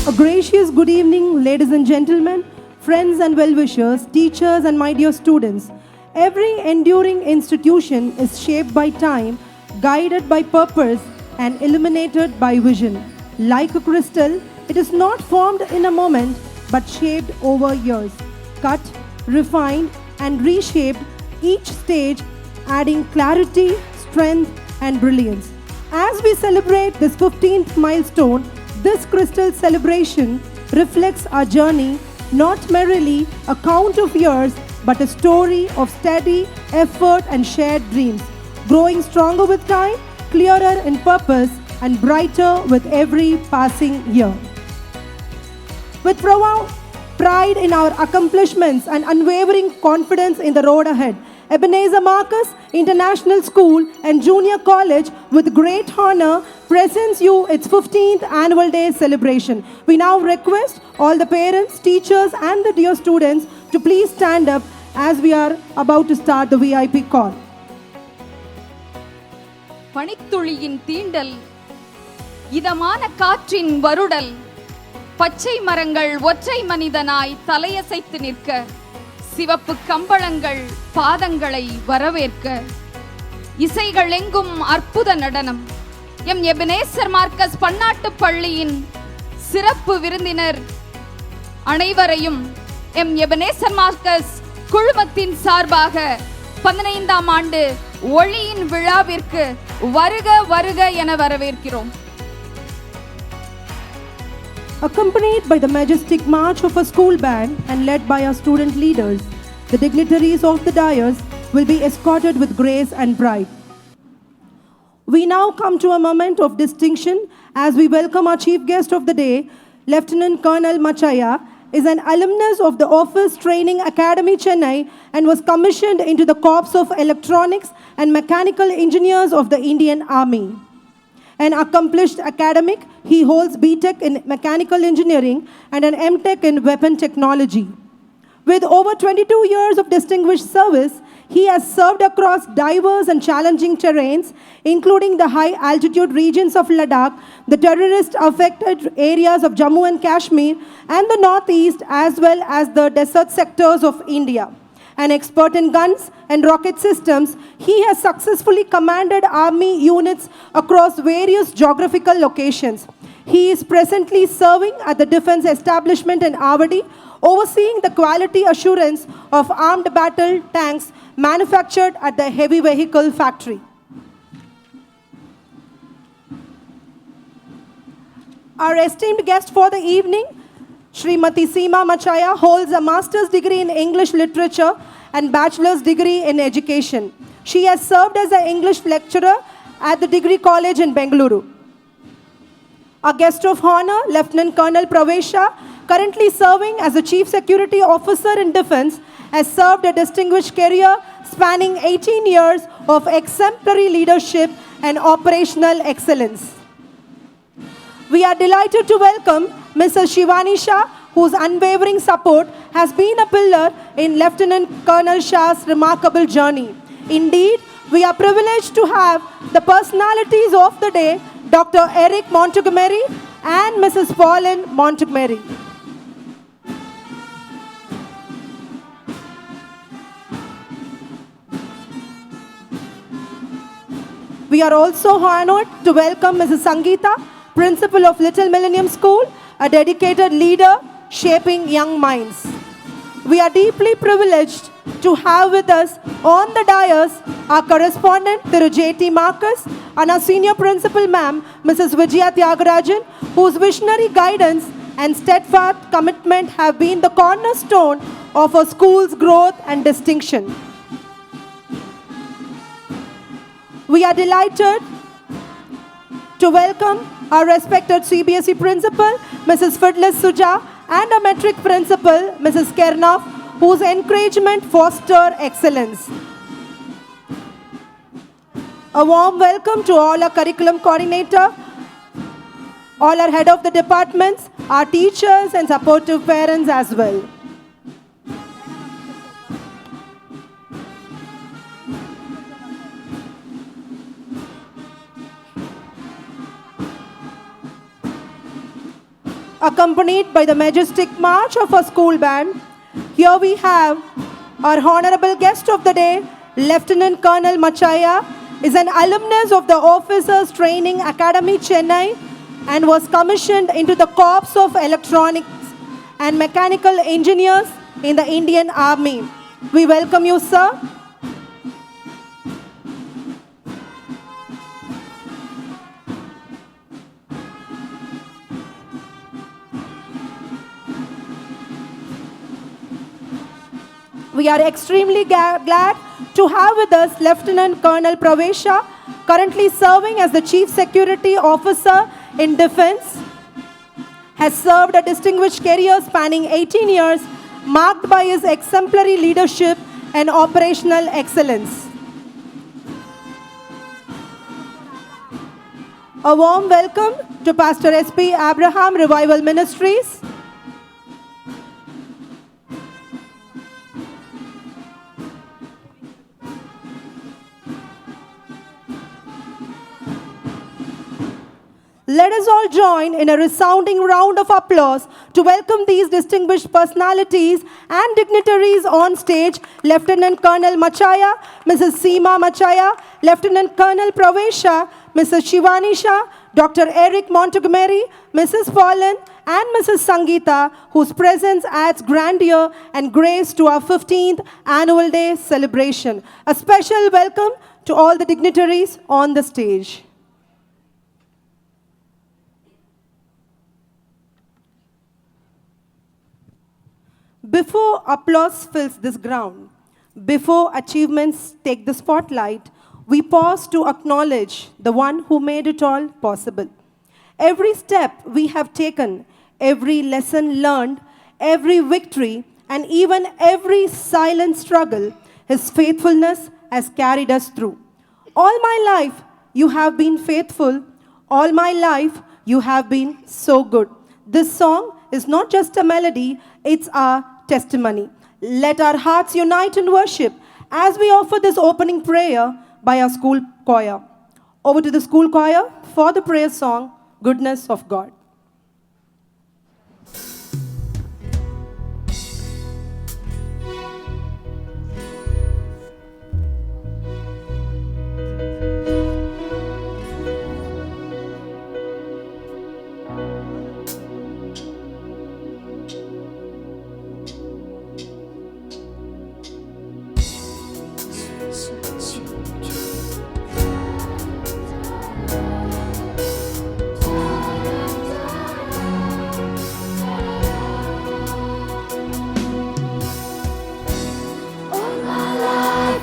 A gracious good evening, ladies and gentlemen, friends and well-wishers, teachers and my dear students. Every enduring institution is shaped by time, guided by purpose, and illuminated by vision. Like a crystal, it is not formed in a moment, but shaped over years, cut, refined, and reshaped each stage, adding clarity, strength, and brilliance. As we celebrate this 15th milestone, this crystal celebration reflects our journey, not merely a count of years, but a story of steady effort and shared dreams, growing stronger with time, clearer in purpose, and brighter with every passing year. With profound pride in our accomplishments and unwavering confidence in the road ahead, Ebenezer Marcus International School and Junior College with great honor presents you its 15th annual day celebration. We now request all the parents, teachers and the dear students to please stand up as we are about to start the VIP call. பனித்துளியின் Theendal, இதமான காற்றின் வருடல், பச்சை மரங்கள் ஒற்றை மனிதனாய் தலையசைத்து நிற்க, சிவப்பு கம்பளங்கள் பாதங்களை வரவேற்க, இசைகள் எங்கும் அற்புத நடனம். எம் எபனேசர் மார்க்கஸ் பன்னாட்டு பள்ளியின் சிறப்பு விருந்தினர் அனைவரையும் எம் எபனேசர் மார்க்கஸ் குழுமத்தின் சார்பாக 15ஆம் ஆண்டு ஒளியின் விழாவிற்கு வருக வருக என வரவேற்கிறோம். Accompanied by the majestic march of a school band and led by our student leaders, the dignitaries of the dais will be escorted with grace and pride. We now come to a moment of distinction as we welcome our chief guest of the day. Lieutenant Colonel Machaya is an alumnus of the Office Training Academy, Chennai, and was commissioned into the Corps of Electronics and Mechanical Engineers of the Indian Army. An accomplished academic, he holds B.Tech in Mechanical Engineering and an M.Tech in Weapon Technology. With over 22 years of distinguished service, he has served across diverse and challenging terrains, including the high-altitude regions of Ladakh, the terrorist-affected areas of Jammu and Kashmir, and the northeast, as well as the desert sectors of India. An expert in guns and rocket systems, he has successfully commanded army units across various geographical locations. He is presently serving at the Defense Establishment in Avadi, overseeing the quality assurance of armed battle tanks manufactured at the heavy vehicle factory. Our esteemed guest for the evening, Srimati Seema Machaya, holds a master's degree in English literature and bachelor's degree in education. She has served as an English lecturer at the Degree College in Bengaluru. Our guest of honor, Lieutenant Colonel Pravesha, currently serving as a Chief Security Officer in Defense, has served a distinguished career spanning 18 years of exemplary leadership and operational excellence. We are delighted to welcome Mrs. Shivani Shah, whose unwavering support has been a pillar in Lieutenant Colonel Shah's remarkable journey. Indeed, we are privileged to have the personalities of the day, Dr. Eric Montgomery and Mrs. Pauline Montgomery. We are also honored to welcome Mrs. Sangeeta, Principal of Little Millennium School, a dedicated leader shaping young minds. We are deeply privileged to have with us on the dais our correspondent, Thiru J.T. Marcus, and our senior principal, ma'am, Mrs. Vijaya Tyagarajan, whose visionary guidance and steadfast commitment have been the cornerstone of our school's growth and distinction. We are delighted to welcome our respected CBSE principal, Mrs. Fidlis Suja, and our metric principal, Mrs. Kernoff, whose encouragement foster excellence. A warm welcome to all our curriculum coordinator, all our head of the departments, our teachers and supportive parents as well. accompanied by the majestic march of a school band. Here we have our honorable guest of the day, Lieutenant Colonel Machaya, is an alumnus of the Officers Training Academy, Chennai, and was commissioned into the Corps of Electronics and Mechanical Engineers in the Indian Army. We welcome you, sir. We are extremely glad to have with us Lieutenant Colonel Pravesha, currently serving as the Chief Security Officer in Defense. Has served a distinguished career spanning 18 years, marked by his exemplary leadership and operational excellence. A warm welcome to Pastor S.P. Abraham Revival Ministries. Let us all join in a resounding round of applause to welcome these distinguished personalities and dignitaries on stage: Lieutenant Colonel Machaya, Mrs. Seema Machaya, Lieutenant Colonel Pravesha, Mrs. Shivani Shah, Dr. Eric Montgomery, Mrs. Pauline, and Mrs. Sangeeta, whose presence adds grandeur and grace to our 15th annual day celebration. A special welcome to all the dignitaries on the stage. Before applause fills this ground, before achievements take the spotlight, we pause to acknowledge the one who made it all possible. Every step we have taken, every lesson learned, every victory, and even every silent struggle, His faithfulness has carried us through. All my life, you have been faithful. All my life, you have been so good. This song is not just a melody, it's our testimony. Let our hearts unite in worship as we offer this opening prayer by our school choir. Over to the school choir for the prayer song, Goodness of God.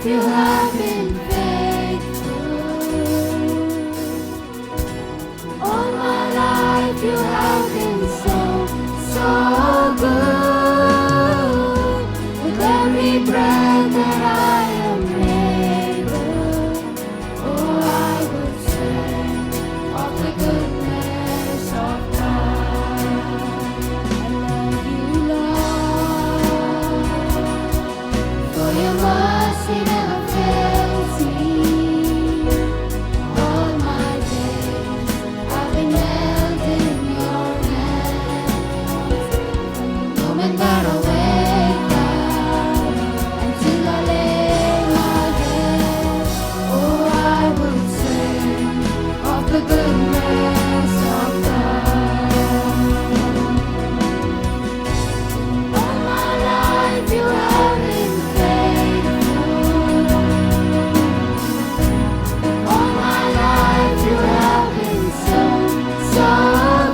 You have been faithful. All my life you have been so, so good. With every breath that I am able, oh, I will sing of the goodness of God. I love you, Lord, for your mercy never fails me. All my days I've been held in your hands. From the moment that I wake up until I lay my head, oh, I will sing of the goodness of God. All my life you have been faithful. All my life you have been so, so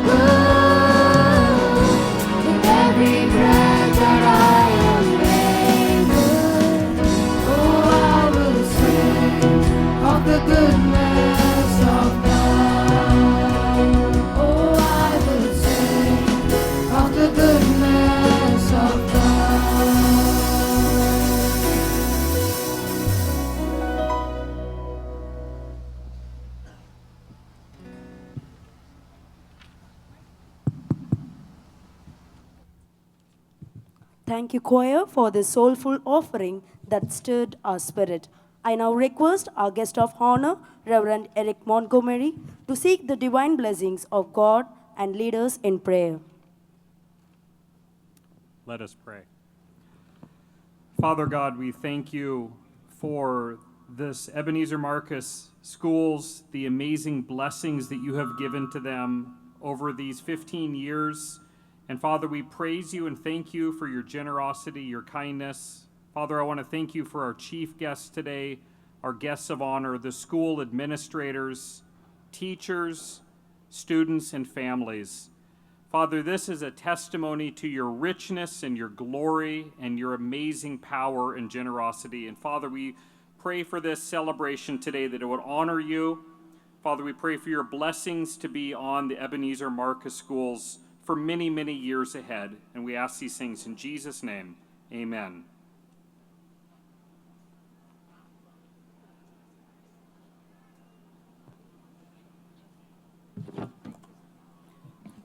good. With every breath that I am able, oh, I will sing of the goodness of God. Oh, I will sing of the goodness of God. Thank you, choir, for this soulful offering that stirred our spirit. I now request our guest of honor, Reverend Eric Montgomery, to seek the divine blessings of God and lead us in prayer. Let us pray. Father God, we thank you for this Ebenezer Marcus schools, the amazing blessings that you have given to them over these 15 years. And Father, we praise you and thank you for your generosity, your kindness. Father, I want to thank you for our chief guests today, our guests of honor, the school administrators, teachers, students, and families. Father, this is a testimony to your richness and your glory and your amazing power and generosity. And Father, we pray for this celebration today that it would honor you. Father, we pray for your blessings to be on the Ebenezer Marcus schools for many, many years ahead. And we ask these things in Jesus' name. Amen.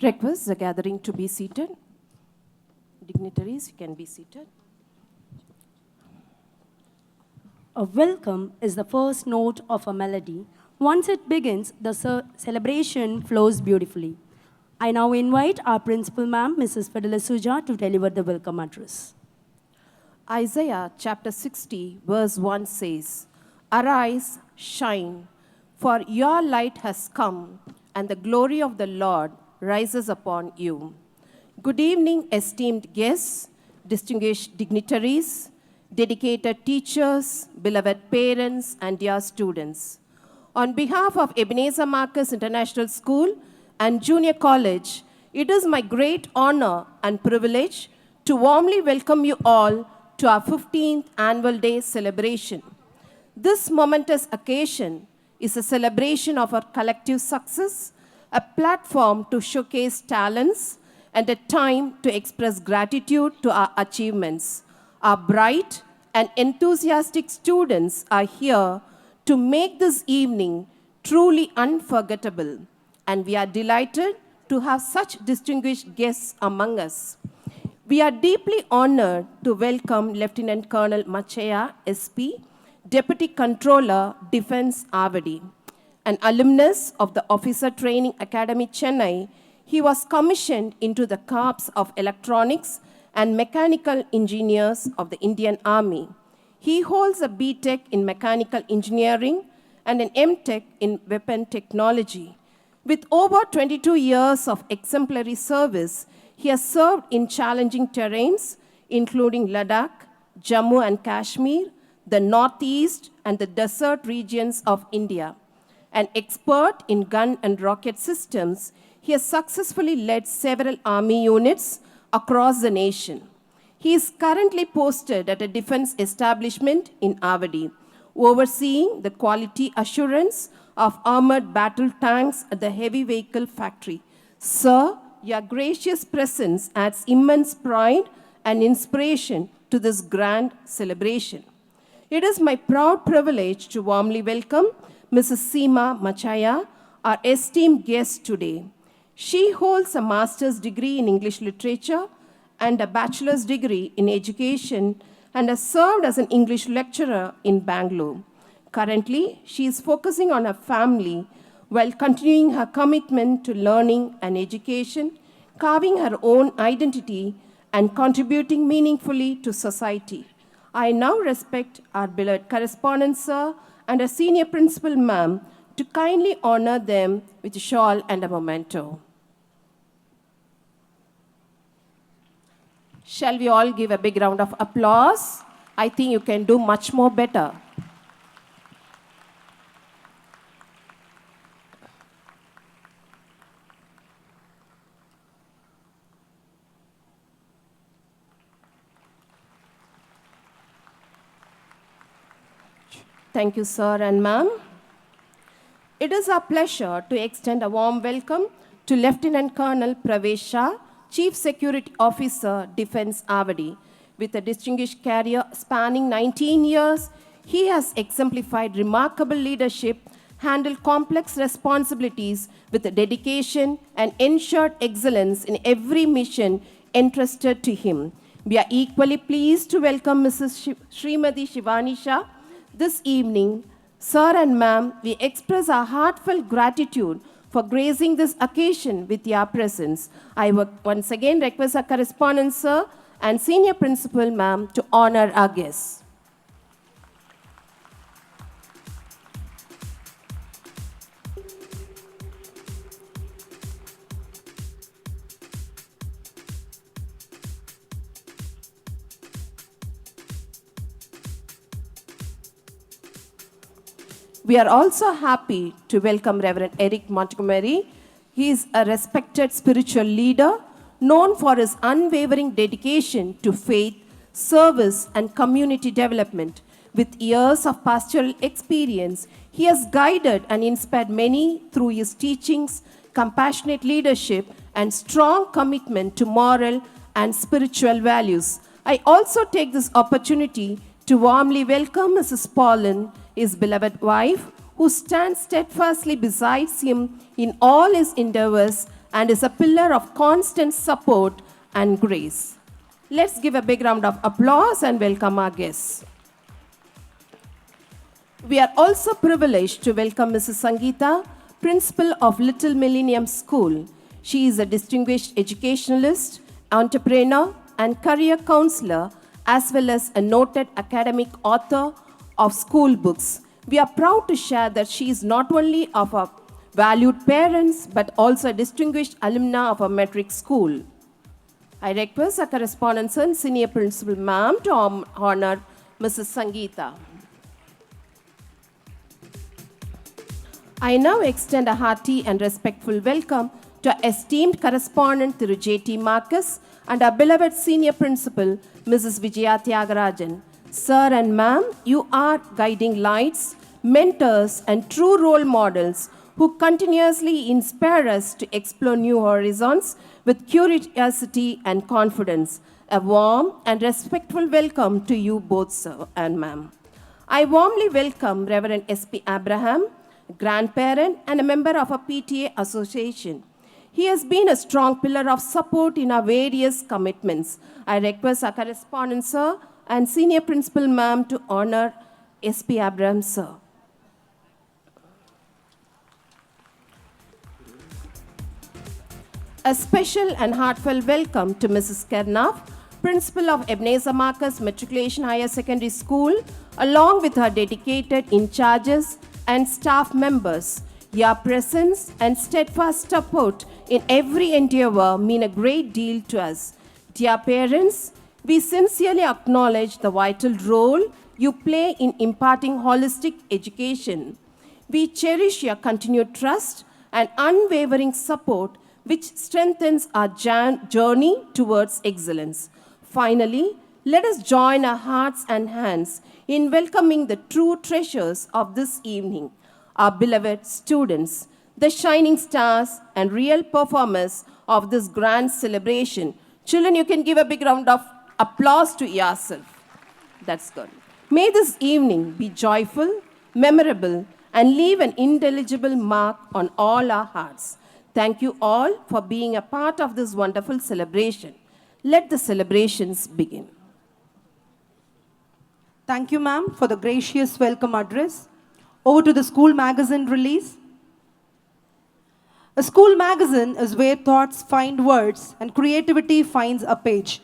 Request the gathering to be seated. Dignitaries, you can be seated. A welcome is the first note of a melody. Once it begins, the celebration flows beautifully. I now invite our principal ma'am, Mrs. Fidela Suja, to deliver the welcome address. Isaiah chapter 60, verse 1 says, "Arise, shine, for your light has come, and the glory of the Lord rises upon you." Good evening, esteemed guests, distinguished dignitaries, dedicated teachers, beloved parents, and dear students. On behalf of Ebenezer Marcus International School and Junior College, it is my great honor and privilege to warmly welcome you all to our 15th annual day celebration. This momentous occasion is a celebration of our collective success, a platform to showcase talents, and a time to express gratitude to our achievements. Our bright and enthusiastic students are here to make this evening truly unforgettable, and we are delighted to have such distinguished guests among us. We are deeply honored to welcome Lieutenant Colonel Machaya, SP, Deputy Controller, Defense, Avadi. An alumnus of the Officer Training Academy, Chennai, he was commissioned into the Corps of Electronics and Mechanical Engineers of the Indian Army. He holds a B.Tech in Mechanical Engineering and an M.Tech in Weapon Technology. With over 22 years of exemplary service, he has served in challenging terrains, including Ladakh, Jammu and Kashmir, the Northeast, and the desert regions of India. An expert in gun and rocket systems, he has successfully led several army units across the nation. He is currently posted at a defense establishment in Avadi, overseeing the quality assurance of armored battle tanks at the heavy vehicle factory. Sir, your gracious presence adds immense pride and inspiration to this grand celebration. It is my proud privilege to warmly welcome Mrs. Seema Machaya, our esteemed guest today. She holds a master's degree in English literature and a bachelor's degree in education and has served as an English lecturer in Bangalore. Currently, she is focusing on her family while continuing her commitment to learning and education, carving her own identity, and contributing meaningfully to society. I now respect our beloved correspondent, sir, and a senior principal, ma'am, to kindly honor them with a shawl and a memento. Shall we all give a big round of applause? I think you can do much more better. Thank you, sir and ma'am. It is our pleasure to extend a warm welcome to Lieutenant Colonel Pravesh Shah, Chief Security Officer, Defense, Avadi. With a distinguished career spanning 19 years, he has exemplified remarkable leadership, handled complex responsibilities with dedication, and ensured excellence in every mission entrusted to him. We are equally pleased to welcome Mrs. Srimati Shivani Shah this evening. Sir and ma'am, we express our heartfelt gratitude for gracing this occasion with your presence. I once again request our correspondent, sir, and Senior Principal Ma'am to honor our guests. We are also happy to welcome Reverend Eric Montgomery. He is a respected spiritual leader known for his unwavering dedication to faith, service, and community development. With years of pastoral experience, he has guided and inspired many through his teachings, compassionate leadership, and strong commitment to moral and spiritual values. I also take this opportunity to warmly welcome Mrs. Paulin, his beloved wife, who stands steadfastly beside him in all his endeavors and is a pillar of constant support and grace. Let's give a big round of applause and welcome our guests. We are also privileged to welcome Mrs. Sangeeta, principal of Little Millennium School. She is a distinguished educationalist, entrepreneur, and career counselor, as well as a noted academic author of school books. We are proud to share that she is not only of our valued parents, but also a distinguished alumna of our metric school. I request our correspondence and Senior Principal Ma'am to honor Mrs. Sangeeta. I now extend a hearty and respectful welcome to our esteemed correspondent Thiru J.T. Marcus and our beloved Senior Principal, Mrs. Vijaya Tyagarajan. Sir and ma'am, you are guiding lights, mentors, and true role models who continuously inspire us to explore new horizons with curiosity and confidence. A warm and respectful welcome to you both, sir and ma'am. I warmly welcome Reverend S.P. Abraham, grandparent and a member of our PTA association. He has been a strong pillar of support in our various commitments. I request our correspondent, sir, and Senior Principal Ma'am to honor S.P. Abraham, sir. A special and heartfelt welcome to Mrs. Kernaf, Principal of Ebenezer Marcus Matriculation Higher Secondary School, along with her dedicated in-charges and staff members. Your presence and steadfast support in every endeavor mean a great deal to us. Dear parents, we sincerely acknowledge the vital role you play in imparting holistic education. We cherish your continued trust and unwavering support, which strengthens our journey towards excellence. Finally, let us join our hearts and hands in welcoming the true treasures of this evening, our beloved students, the shining stars and real performers of this grand celebration. Children, you can give a big round of applause to yourself. That's good. May this evening be joyful, memorable, and leave an indelible mark on all our hearts. Thank you all for being a part of this wonderful celebration. Let the celebrations begin. Thank you, ma'am, for the gracious welcome address. Over to the school magazine release. A school magazine is where thoughts find words and creativity finds a page.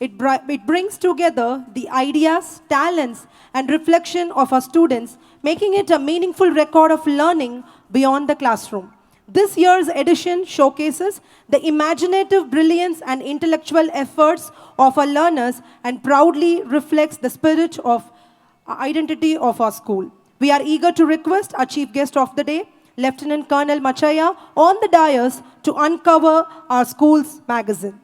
It brings together the ideas, talents, and reflection of our students, making it a meaningful record of learning beyond the classroom. This year's edition showcases the imaginative brilliance and intellectual efforts of our learners and proudly reflects the spirit of identity of our school. We are eager to request our chief guest of the day, Lieutenant Colonel Machaya, on the dais to uncover our school's magazine.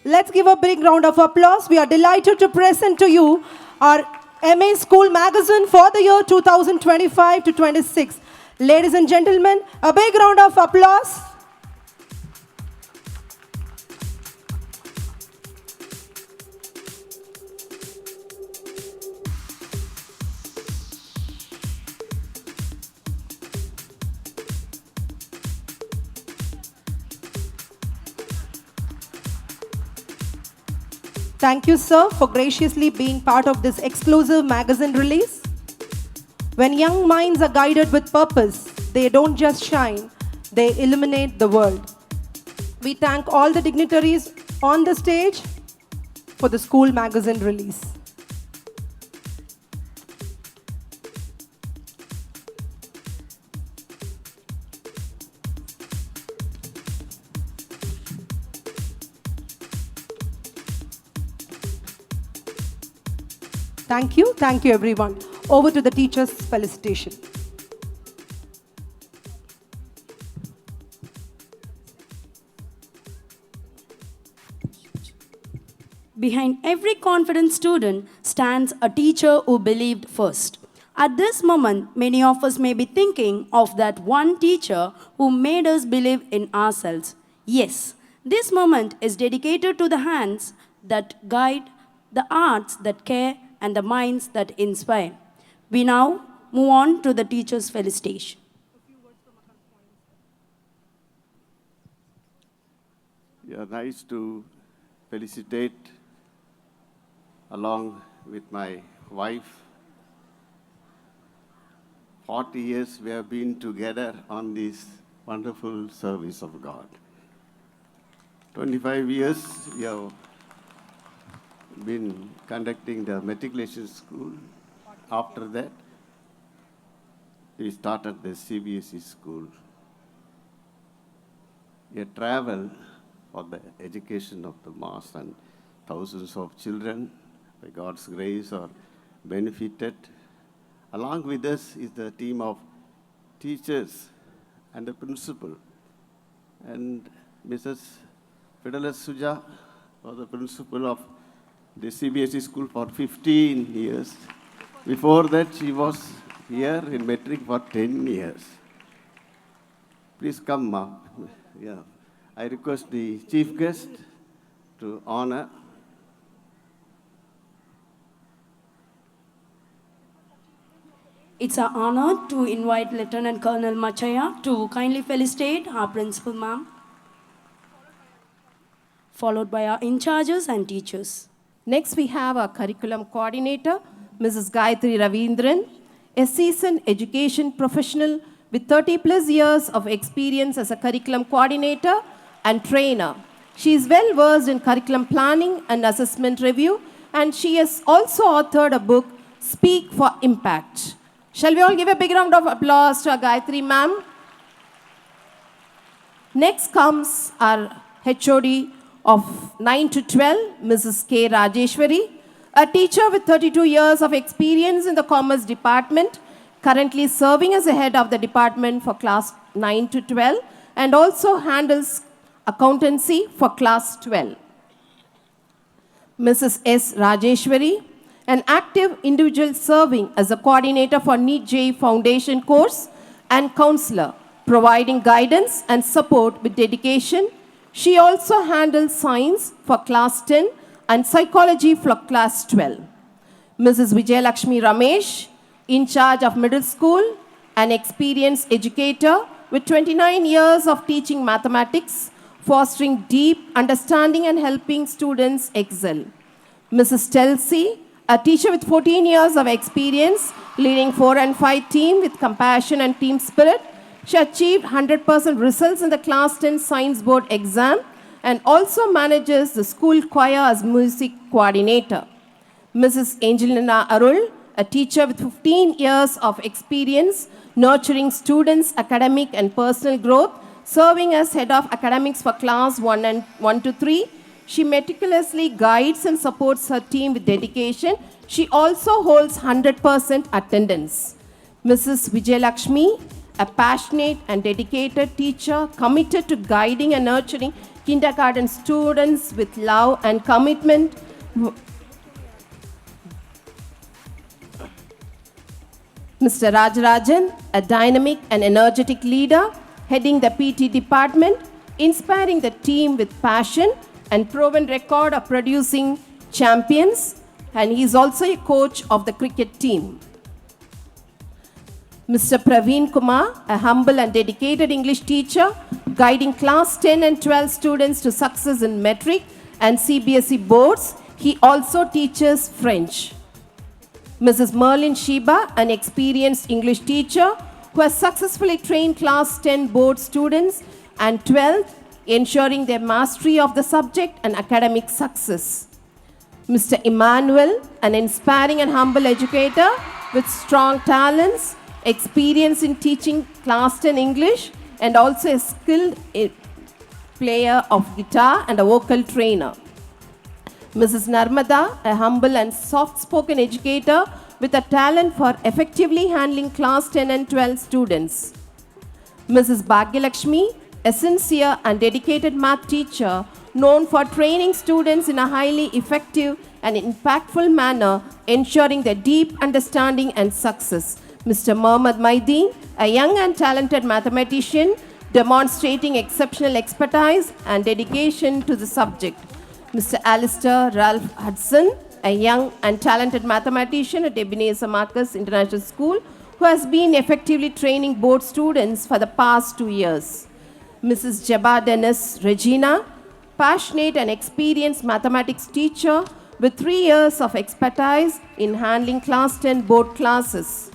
Let's give a big round of applause. We are delighted to present to you our EMIS School Magazine for the year 2025 to 26. Ladies and gentlemen, a big round of applause. Thank you, sir, for graciously being part of this exclusive magazine release. When young minds are guided with purpose, they don't just shine, they illuminate the world. We thank all the dignitaries on the stage for the school magazine release. Thank you everyone. Over to the teachers' felicitation. Behind every confident student stands a teacher who believed first. At this moment, many of us may be thinking of that one teacher who made us believe in ourselves. Yes, this moment is dedicated to the hands that guide, the arts that care, and the minds that inspire. We now move on to the teacher's felicitation. Yeah, nice to felicitate along with my wife. 40 years we have been together on this wonderful service of God. 25 years we have been conducting the matriculation school. After that, we started the CBSE school. A travel for the education of the mass, and thousands of children, by God's grace, are benefited. Along with us is the team of teachers and the principal. And Mrs. Suja was the principal of the CBSE school for 15 years. Before that, she was here in Metric for 10 years. Please come up. Yeah. I request the chief guest to honor. It's an honor to invite Lieutenant Colonel Machaya to kindly felicitate our principal ma'am, followed by our in-charges and teachers. Next, we have our curriculum coordinator, Mrs. Gayatri Ravindran, a seasoned education professional with 30 plus years of experience as a curriculum coordinator and trainer. She is well versed in curriculum planning and assessment review, and she has also authored a book, Speak for Impact. Shall we all give a big round of applause to our Gayatri ma'am? Next comes our HOD of 9 to 12, Mrs. K. Rajeshwari, a teacher with 32 years of experience in the Commerce Department, currently serving as the head of the department for class 9 to 12, and also handles accountancy for class 12. Mrs. S. Rajeshwari, an active individual serving as a coordinator for NEET JEE Foundation course and counselor, providing guidance and support with dedication. She also handles science for class 10 and psychology for class 12. Mrs. Vijayalakshmi Ramesh, in charge of middle school, an experienced educator with 29 years of teaching mathematics, fostering deep understanding and helping students excel. Mrs. Chelsea, a teacher with 14 years of experience, leading 4 and 5 team with compassion and team spirit. She achieved 100% results in the class 10 science board exam and also manages the school choir as music coordinator. Mrs. Angelina Arul, a teacher with 15 years of experience, nurturing students' academic and personal growth, serving as head of academics for class 1 to 3. She meticulously guides and supports her team with dedication. She also holds 100% attendance. Mrs. Vijayalakshmi, a passionate and dedicated teacher committed to guiding and nurturing kindergarten students with love and commitment. Mr. Rajarajan, a dynamic and energetic leader, heading the PT department, inspiring the team with passion and proven record of producing champions, and he is also a coach of the cricket team. Mr. Praveen Kumar, a humble and dedicated English teacher, guiding class 10 and 12 students to success in metric and CBSE boards. He also teaches French. Mrs. Merlin Sheba, an experienced English teacher who has successfully trained class 10 board students and 12th, ensuring their mastery of the subject and academic success. Mr. Emmanuel, an inspiring and humble educator with strong talents, experience in teaching class 10 English, and also a skilled player of guitar and a vocal trainer. Mrs. Narmada, a humble and soft-spoken educator with a talent for effectively handling class 10 and 12 students. Mrs. Bhagyalakshmi, a sincere and dedicated math teacher known for training students in a highly effective and impactful manner, ensuring their deep understanding and success. Mr. Mohammad Maideen, a young and talented mathematician demonstrating exceptional expertise and dedication to the subject. Mr. Alistair Ralph Hudson, a young and talented mathematician at Ebenezer Marcus International School, who has been effectively training board students for the past 2 years. Mrs. Jabba Dennis Regina, passionate and experienced mathematics teacher with 3 years of expertise in handling class 10 board classes.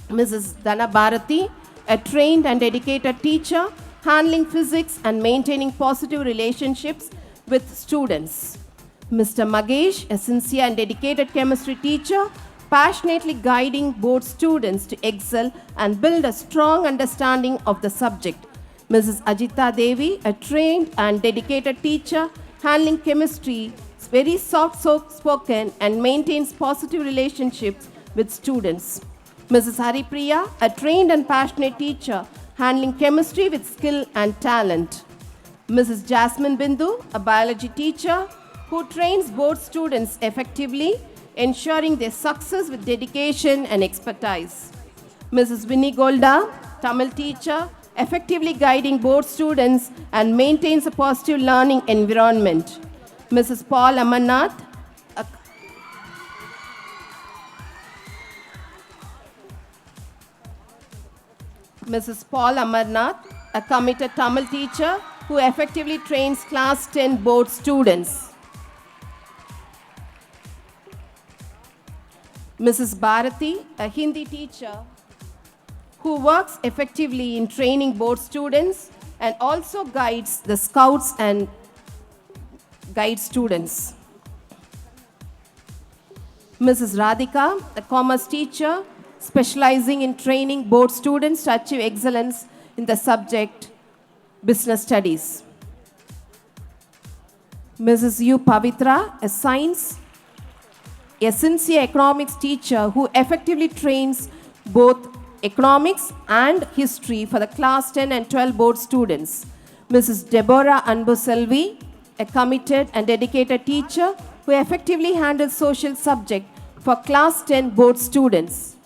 Mrs. Dana Bharati, a trained and dedicated teacher handling physics and maintaining positive relationships with students. Mr. Magesh, a sincere and dedicated chemistry teacher, passionately guiding board students to excel and build a strong understanding of the subject. Mrs. Ajita Devi, a trained and dedicated teacher handling chemistry, is very soft-spoken and maintains positive relationships with students. Mrs. Haripriya, a trained and passionate teacher handling chemistry with skill and talent. Mrs. Jasmine Bindu, a biology teacher who trains board students effectively, ensuring their success with dedication and expertise. Mrs. Winnie Golda, Tamil teacher, effectively guiding board students and maintains a positive learning environment. Mrs. Paul Amarnath, a committed Tamil teacher who effectively trains class 10 board students. Mrs. Bharati, a Hindi teacher who works effectively in training board students and also guides the scouts and guide students. Mrs. Radhika, a commerce teacher specializing in training board students to achieve excellence in the subject business studies. Mrs. U. Pavitra, a sincere economics teacher who effectively trains both economics and history for the class 10 and 12 board students. Mrs. Deborah Anbuselvi, a committed and dedicated teacher who effectively handles social subject for class 10 board students.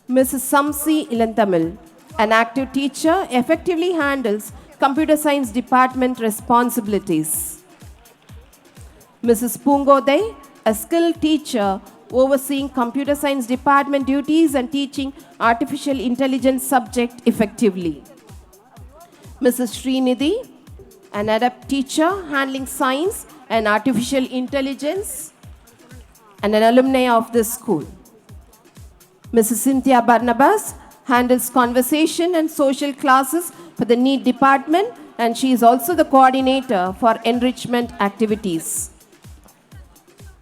Mrs. Samsi Ilantamil, an active teacher, effectively handles computer science department responsibilities. Mrs. Pungodai, a skilled teacher overseeing computer science department duties and teaching artificial intelligence subject effectively. Mrs. Srinidhi, an adept teacher handling science and artificial intelligence and an alumni of this school. Mrs. Cynthia Barnabas handles conversation and social classes for the NEET department, and she is also the coordinator for enrichment activities.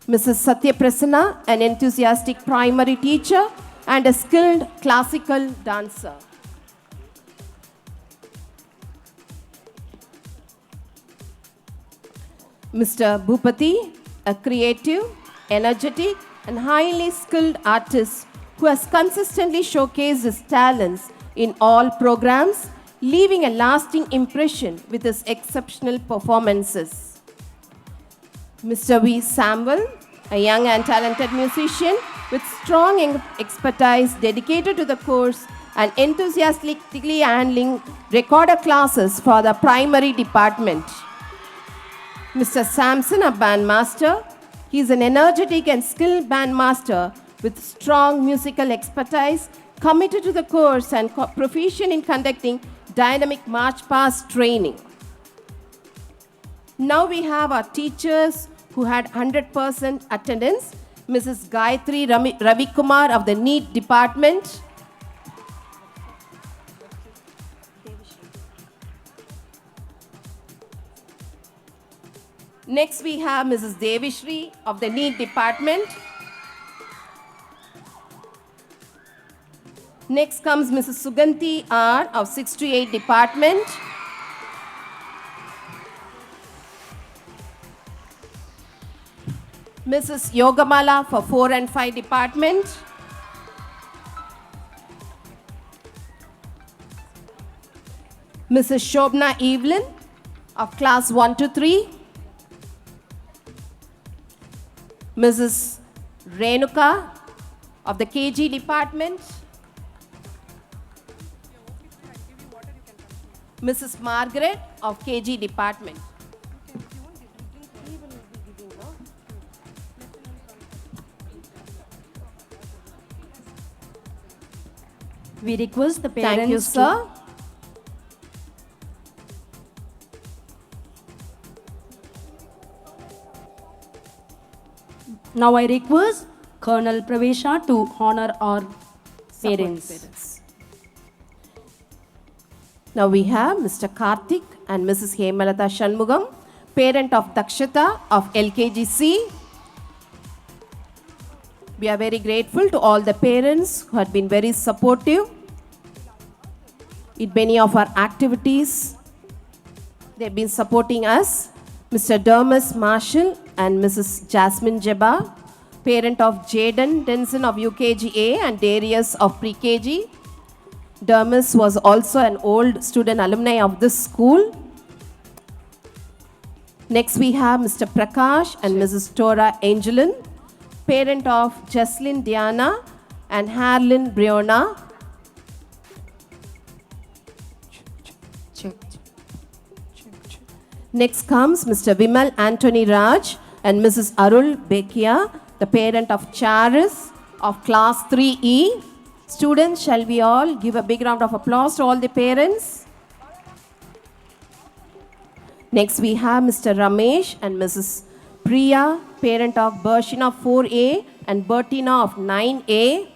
Mrs. Satya Prasanna, an enthusiastic primary teacher and a skilled classical dancer. Mr. Bhupati, a creative, energetic, and highly skilled artist who has consistently showcased his talents in all programs, leaving a lasting impression with his exceptional performances. Mr. V. Samuel, a young and talented musician with strong expertise dedicated to the course and enthusiastically handling recorder classes for the primary department. Mr. Samson, a bandmaster. He is an energetic and skilled bandmaster with strong musical expertise, committed to the course and proficient in conducting dynamic march past training. Now we have our teachers who had 100% attendance. Mrs. Gayatri Ravi Kumar of the NEET department. Next we have Mrs. Devishri of the NEET department. Next comes Mrs. Suganti R of 6 to 8 department. Mrs. Yogamala for 4 and 5 department. Mrs. Shobna Evelyn of class 1 to 3. Mrs. Renuka of the KG department. Mrs. Margaret of KG department. We request the parents Thank you, sir. Now I request Colonel Pravesha to honor our parents. Now we have Mr. Karthik and Mrs. Hemalata Shanmugam, parent of Dakshata of LKGC. We are very grateful to all the parents who have been very supportive in many of our activities. They've been supporting us. Mr. Dermus Marshall and Mrs. Jasmine Jeba, parent of Jaden Denson of UKGA and Darius of Pre-KG. Dermus was also an old student alumni of this school. Next we have Mr. Prakash and Mrs. Tora Angelin, parent of Jesslyn Diana and Harlin Briona. Next comes Mr. Vimal Anthony Raj and Mrs. Arul Bekia, the parent of Charis of class 3E. Students, shall we all give a big round of applause to all the parents? Next we have Mr. Ramesh and Mrs. Priya, parent of Bershina 4A and Bertina of 9A.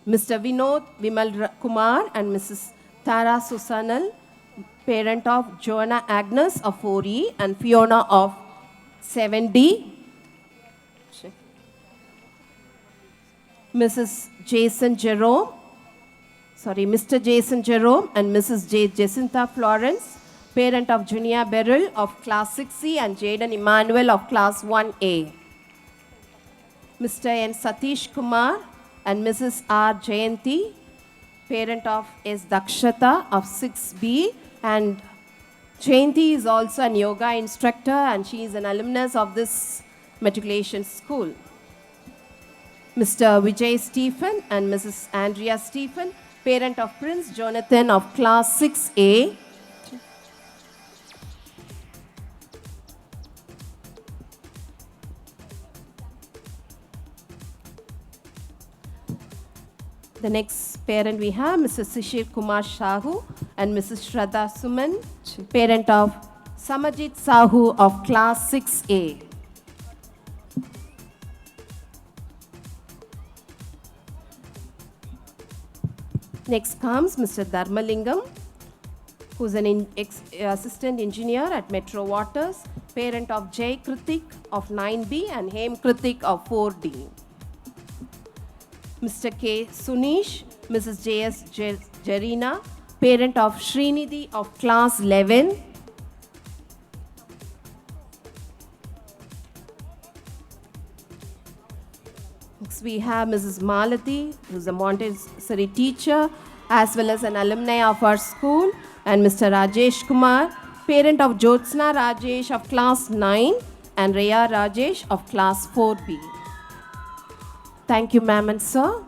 Mr. Vinod Vimal Kumar and Mrs. Tara Susanal, parent of Joanna Agnes of 4E and Fiona of 7D. Mrs. Jason Jerome, Mr. Jason Jerome and Mrs. J. Jacinta Florence, parent of Junia Beryl of class 6C and Jaden Emmanuel of class 1A. Mr. N. Satish Kumar and Mrs. R. Jayanti, parent of S. Dakshata of 6B, and Jayanti is also an yoga instructor and she is an alumnus of this matriculation school. Mr. Vijay Stephen and Mrs. Andrea Stephen, parent of Prince Jonathan of class 6A. The next parent we have, Mr. Sishir Kumar Shahu and Mrs. Shraddha Suman, parent of Samajit Sahu of class 6A. Next comes Mr. Dharmalingam, who's an assistant engineer at Metro Waters, parent of Jay Kritik of 9B and Hem Kritik of 4D. Mr. K. Sunish, Mrs. J.S. Jarina, parent of Srinidhi of class 11. Next we have Mrs. Malati, who's a Montessori teacher as well as an alumni of our school, and Mr. Rajesh Kumar, parent of Jyotsna Rajesh of class 9 and Rhea Rajesh of class 4B. Thank you, ma'am and sir.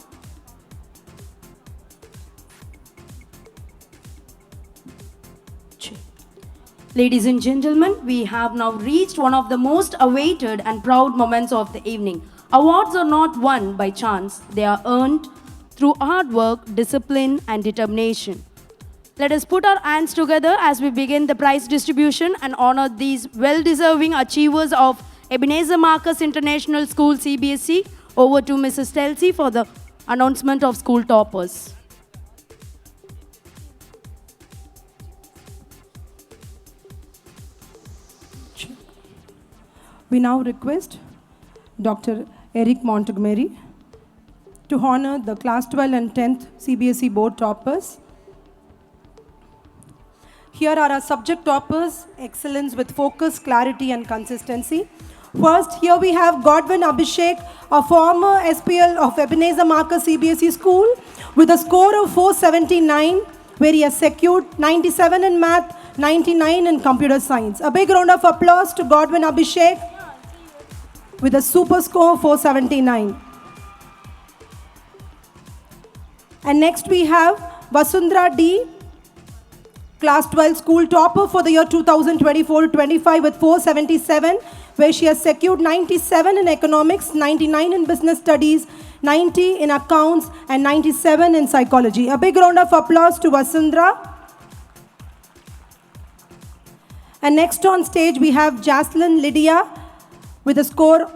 Ladies and gentlemen, we have now reached one of the most awaited and proud moments of the evening. Awards are not won by chance, they are earned through hard work, discipline, and determination. Let us put our hands together as we begin the prize distribution and honor these well-deserving achievers of Ebenezer Marcus International School CBSE. Over to Mrs. Telsey for the announcement of school toppers. We now request Dr. Eric Montgomery to honor the class 12 and 10th CBSE board toppers. Here are our subject toppers, excellence with focus, clarity and consistency. First, here we have Godwin Abhishek, a former SPL of Ebenezer Marcus CBSE school with a score of 479, where he has secured 97 in math, 99 in computer science. A big round of applause to Godwin Abhishek with a super score of 479. And next we have Vasundhara D, class 12 school topper for the year 2024-25 with 477, where she has secured 97 in economics, 99 in business studies, 90 in accounts and 97 in psychology. A big round of applause to Vasundhara. And next on stage we have Jaslyn Lydia with a score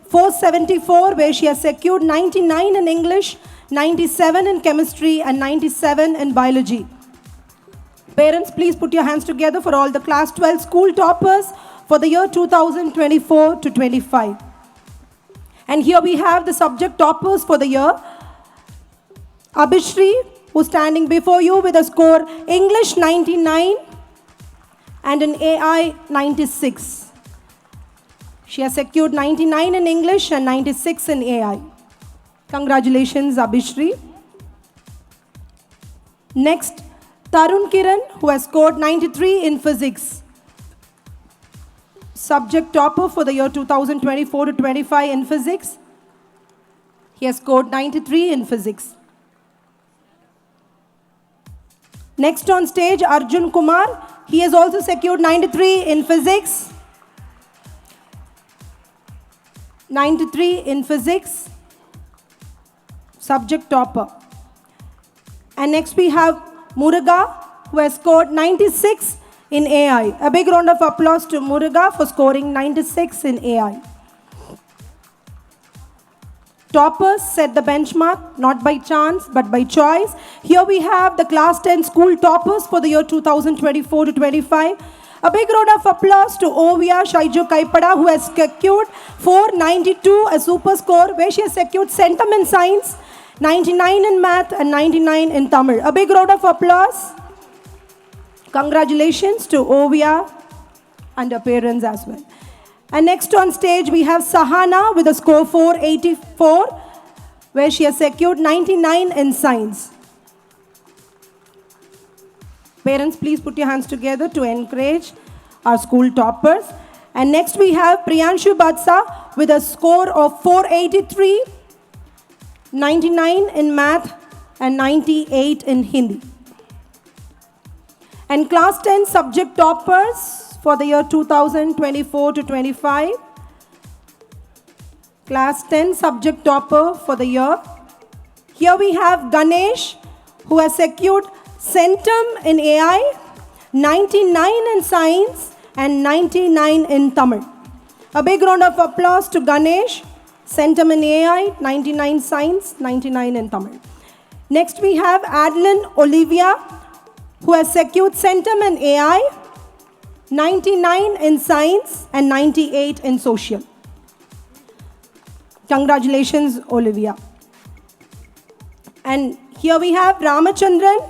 474, where she has secured 99 in English, 97 in chemistry and 97 in biology. Parents, please put your hands together for all the class 12 school toppers for the year 2024-25. And here we have the subject toppers for the year. Abhishri, who's standing before you with a score English 99 and an AI 96. She has secured 99 in English and 96 in AI. Congratulations, Abhishri. Next, Tarun Kiran, who has scored 93 in physics. Subject topper for the year 2024-25 in physics. He has scored 93 in physics. Next on stage, Arjun Kumar. He has also secured 93 in physics. 93 in physics. Subject topper. And next we have Muruga, who has scored 96 in AI. A big round of applause to Muruga for scoring 96 in AI. Toppers set the benchmark, not by chance, but by choice. Here we have the class 10 school toppers for the year 2024-25. A big round of applause to Ovia Shaiju Kaipada, who has secured 492, a super score, where she has secured centum in science, 99 in math and 99 in Tamil. A big round of applause. Congratulations to Ovia and her parents as well. And next on stage we have Sahana with a score 484, where she has secured 99 in science. Parents, please put your hands together to encourage our school toppers. And next we have Priyanshu Batsa with a score of 483, 99 in math and 98 in Hindi. And class 10 subject toppers for the year 2024-25. Class 10 subject topper for the year. Here we have Ganesh, who has secured centum in AI, 99 in science and 99 in Tamil. A big round of applause to Ganesh. Centum in AI, 99 science, 99 in Tamil. Next we have Adeline Olivia, who has secured centum in AI, 99 in science and 98 in social. Congratulations, Olivia. And here we have Ramachandran,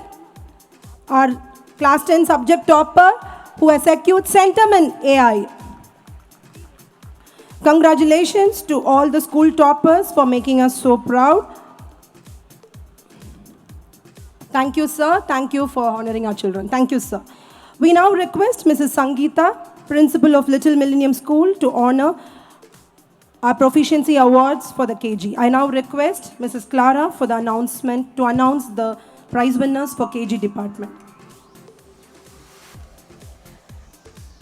our class 10 subject topper, who has secured centum in AI. Congratulations to all the school toppers for making us so proud. Thank you, sir. Thank you for honoring our children. Thank you, sir. We now request Mrs. Sangeeta, Principal of Little Millennium School, to honor our proficiency awards for the KG. I now request Mrs. Clara for the announcement to announce the prize winners for KG department.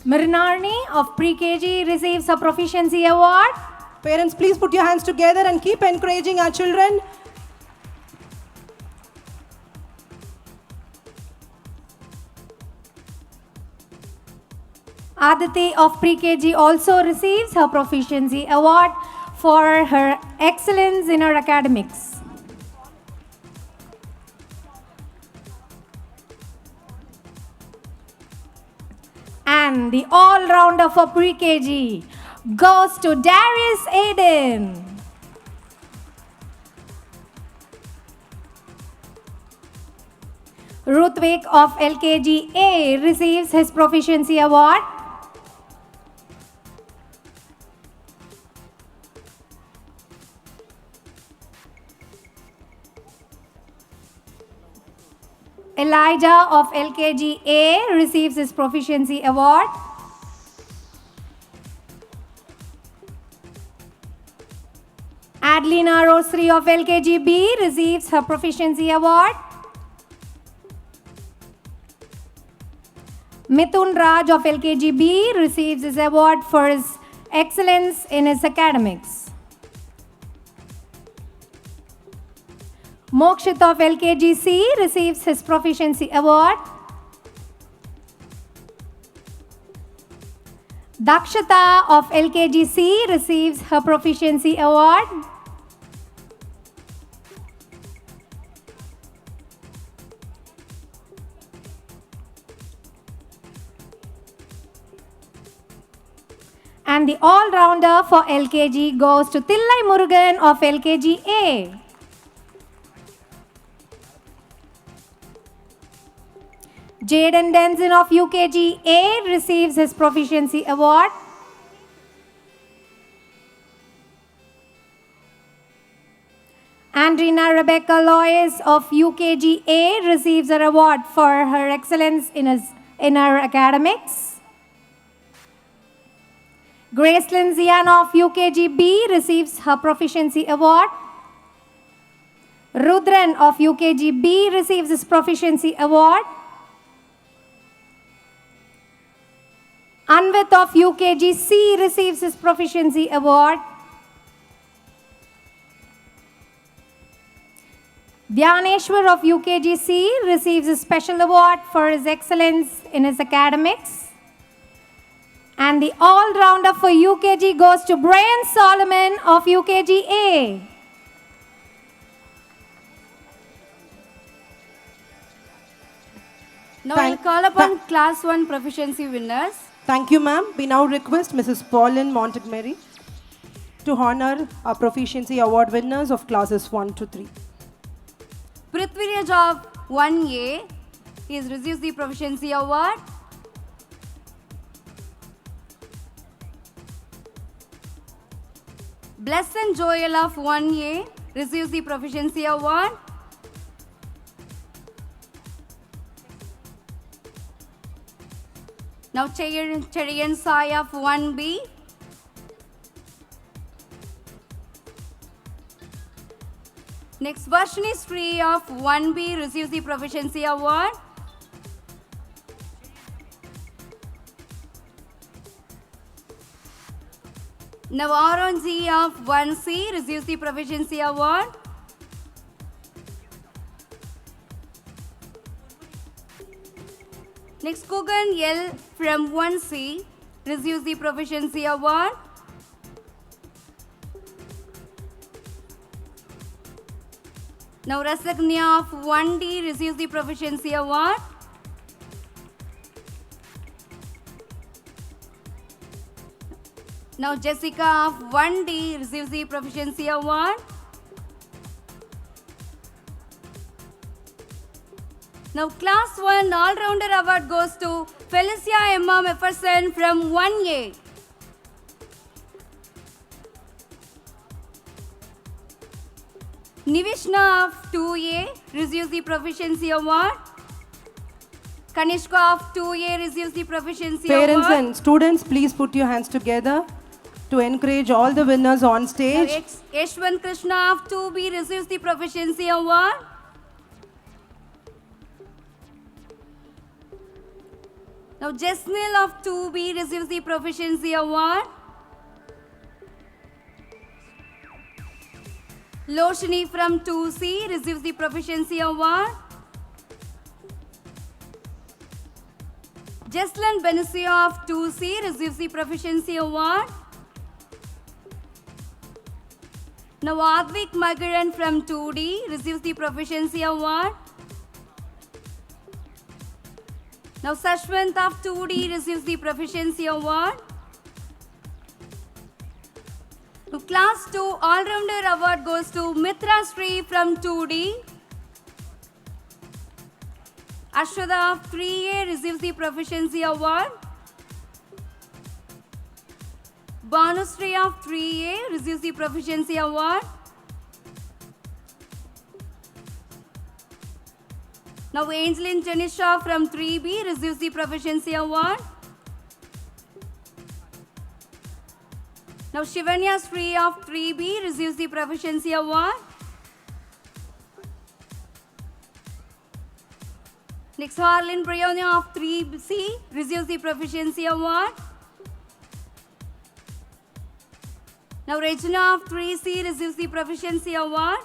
Mirnarni of Pre-KG receives a Proficiency Award. Parents, please put your hands together and keep encouraging our children. Aditi of Pre-KG also receives her Proficiency Award for her excellence in her academics. And the all-rounder for Pre-KG goes to Darius Aiden. Ruthvik of LKG A receives his Proficiency Award. Elijah of LKG A receives his Proficiency Award. Adelina Rosary of LKG B receives her Proficiency Award. Mithun Raj of LKG B receives his award for his excellence in his academics. Mokshit of LKG C receives his Proficiency Award. Dakshata of LKG C receives her Proficiency Award. And the all-rounder for LKG goes to Tillai Murugan of LKG A. Jaden Denson of UKG A receives his Proficiency Award. Andrina Rebecca Lois of UKG A receives a award for her excellence in her academics. Gracelyn Ziana of UKG B receives her Proficiency Award. Rudran of UKG B receives his Proficiency Award. Anvit of UKG C receives his Proficiency Award. Dhyaneshwar of UKG C receives a special award for his excellence in his academics. And the all-rounder for UKG goes to Brian Solomon of UKG A. Now Thank- I'll call upon Class 1 Proficiency winners. Thank you, ma'am. We now request Mrs. Pauline Montgomery to honor our Proficiency Award winners of classes 1 to 3. Prithviraj of 1A, he has received the Proficiency Award. Blessed Joel of 1A receives the Proficiency Award. Now Cherian Sai of 1B. Next, Varshini Sri of 1B receives the Proficiency Award. Now Aronji of 1C receives the Proficiency Award. Next, Kugan L from 1C receives the Proficiency Award. Now Rasagnya of 1D receives the Proficiency Award. Now Jessica of 1D receives the Proficiency Award. Now Class 1 All-Rounder Award goes to Felicia Emma Mefferson from 1A. Nivishna of 2A receives the Proficiency Award. Kanishka of 2A receives the Proficiency Parents Award. and students, please put your hands together to encourage all the winners on Now, stage. Yeshwant Krishna of 2B receives the Proficiency Award. Now Jesnil of 2B receives the Proficiency Award. Loshini from 2C receives the Proficiency Award. Jesslyn Benicio of 2C receives the Proficiency Award. Now Advik Magaran from 2D receives the Proficiency Award. Now Sashwant of 2D receives the Proficiency Award. To Class 2 All-Rounder Award goes to Mitra Sri from 2D. Ashwada of 3A receives the Proficiency Award. Banusri of 3A receives the Proficiency Award. Now Angeline Janisha from 3B receives the Proficiency Award. Now Shivanya Sri of 3B receives the Proficiency Award. Next, Harlan Briona of 3C receives the Proficiency Award. Now Regina of 3C receives the Proficiency Award.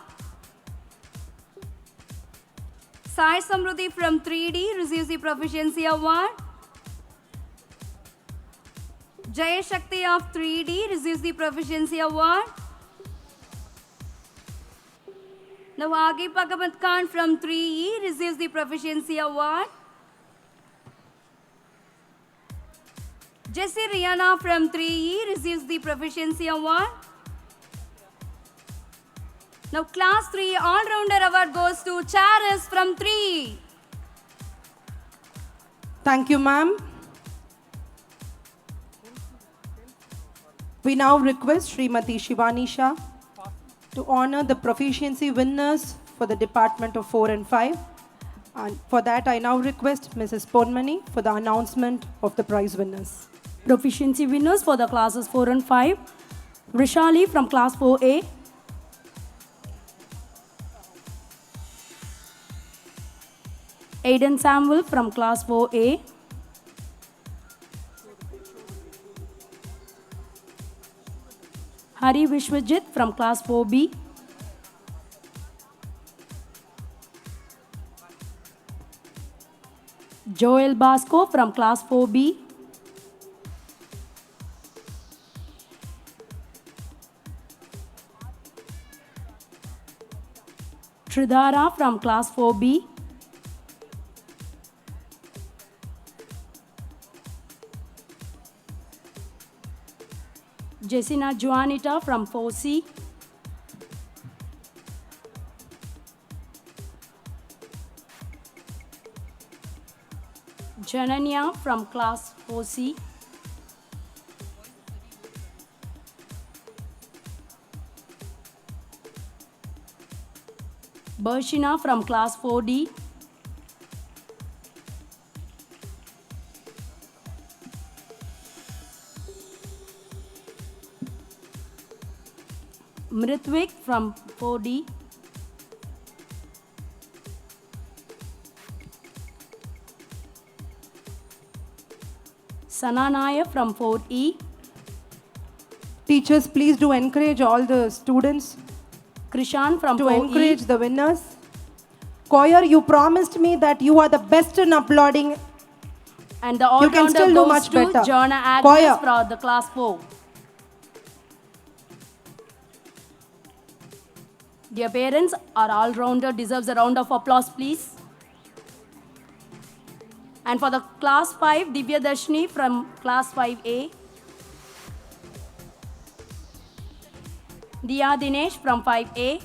Sai Samruddhi from 3D receives the Proficiency Award. Jaya Shakti of 3D receives the Proficiency Award. Now Agi Bhagavat Khan from 3E receives the Proficiency Award. Jessie Rihanna from 3E receives the Proficiency Award. Now Class 3 All-Rounder Award goes to Charis from 3E. Thank you, ma'am. We now request Srimati Shivani Shah to honor the proficiency winners for the Department of 4 and 5. And for that, I now request Mrs. Ponmani for the announcement of the prize winners. Proficiency winners for the classes 4 and 5. Rishali from class 4A. Aiden Samuel from class 4A. Hari Vishwajit from class 4B. Joel Basco from class 4B. Tridhara from class 4B. Jessina Juanita from 4C. Jananya from class 4C. Bershina from class 4D. Mritvik from 4D. Sananaya from 4E. Teachers, please do encourage all the students Krishan from to 4E. encourage the winners. Choir, you promised me that you are the best in applauding. And the You can all-rounder still do goes much to better. Jonna Agnes Choir. for the class 4. Dear parents, our all-rounder deserves a round of applause, please. And for the class 5, Divya Darshini from class 5A. Diya Dinesh from 5A.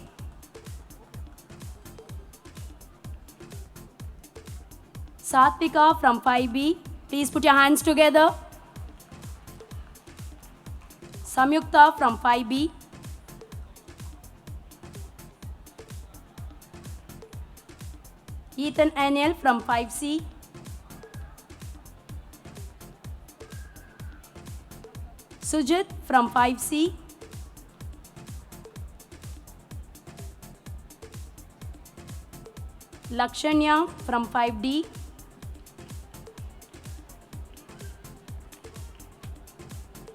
Satvika from 5B. Please put your hands together. Samyukta from 5B. Ethan Aniel from 5C. Sujit from 5C. Lakshanya from 5D.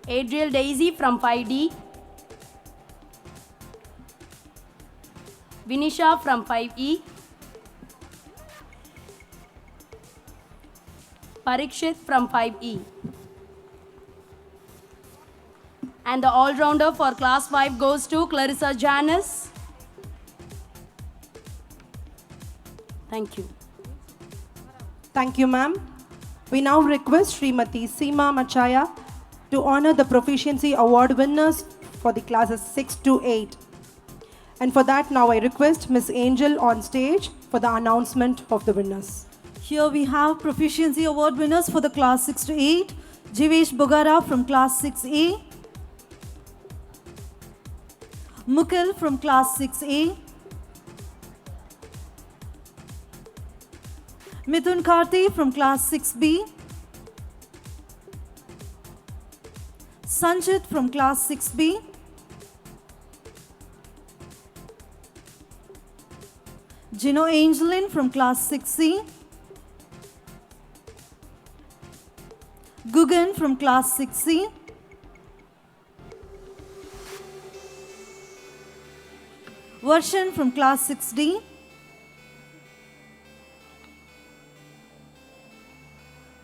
Adriel Daisy from 5D. Vinisha from 5E. Parikshit from 5E. And the all-rounder for class 5 goes to Clarissa Janice. Thank you. Thank you, ma'am. We now request Srimati Seema Machaya to honor the Proficiency Award winners for the classes 6 to 8. And for that, now I request Miss Angel on stage for the announcement of the winners. Here we have Proficiency Award winners for the class 6 to 8. Jivesh Bogara from class 6A. Mukul from class 6A. Mithun Karthi from class 6B. Sanjit from class 6B. Gino Angelin from class 6C. Gugan from class 6C. Varshan from class 6D.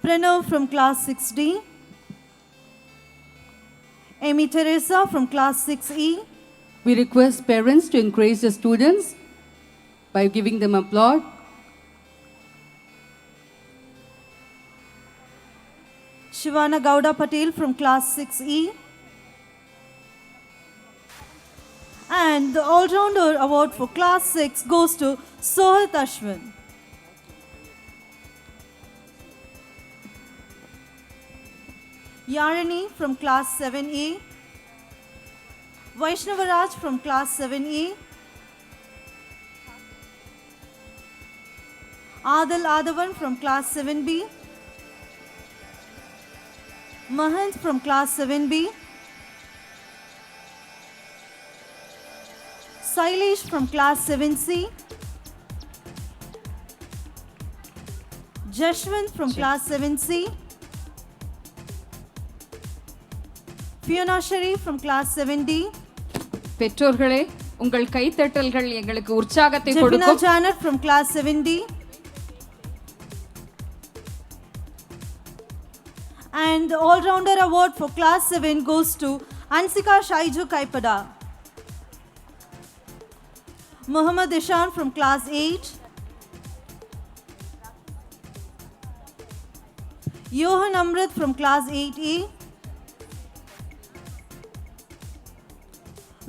Pranav from class 6D. Amy Teresa from class 6E. We request parents to encourage the students by giving them applause. Shivana Gowda Patel from class 6E. And the all-rounder award for class 6 goes to Sohit Ashwin. Yarani from class 7A. Vaishnavaraj from class 7A. Adil Adavan from class 7B. Mahant from class 7B. Sailesh from class 7C. Jashwant from class 7C. Fiona Sharif from class 7D. பெற்றோர்களே உங்கள் கைத்தட்டல்கள் எங்களுக்கு உற்சாகத்தை Jeffina கொடுக்கும். Janet from class 7D. And the all-rounder award for class 7 goes to Ansika Shaiju Kaipada. Muhammad Ishan from class 8. Johan Amrit from class 8A.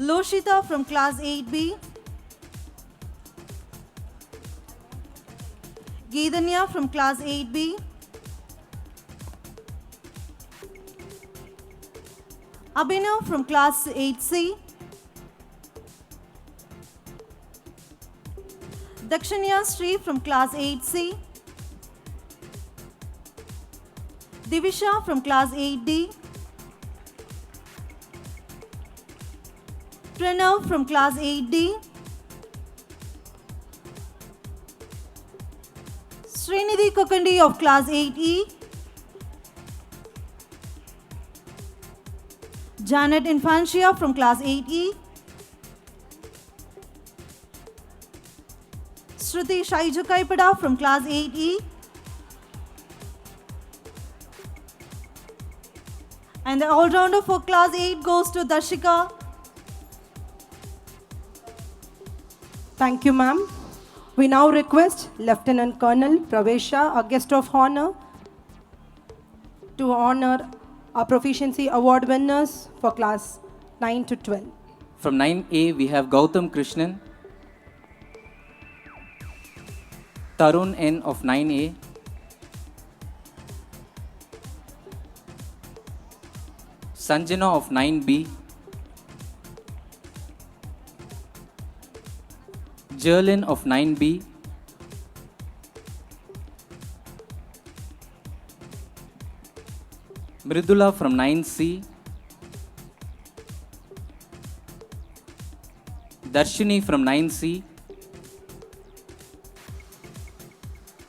Loshita from class 8B. Geedanya from class 8B. Abhinav from class 8C. Dakshanya Sri from class 8C. Divisha from class 8D. Pranav from class 8D. Srinidhi Kokandi of class 8E. Janet Infantia from class 8E. Shruti Shaiju Kaipada from class 8E. And the all-rounder for class 8 goes to Dashika. Thank you, ma'am. We now request Lieutenant Colonel Pravesha, a guest of honor, to honor our Proficiency Award winners for class 9 to 12. From 9A, we have Gautam Krishnan, Tarun N of 9A, Sanjana of 9B, Jerlin of 9B, Mridula from 9C, Darshini from 9C,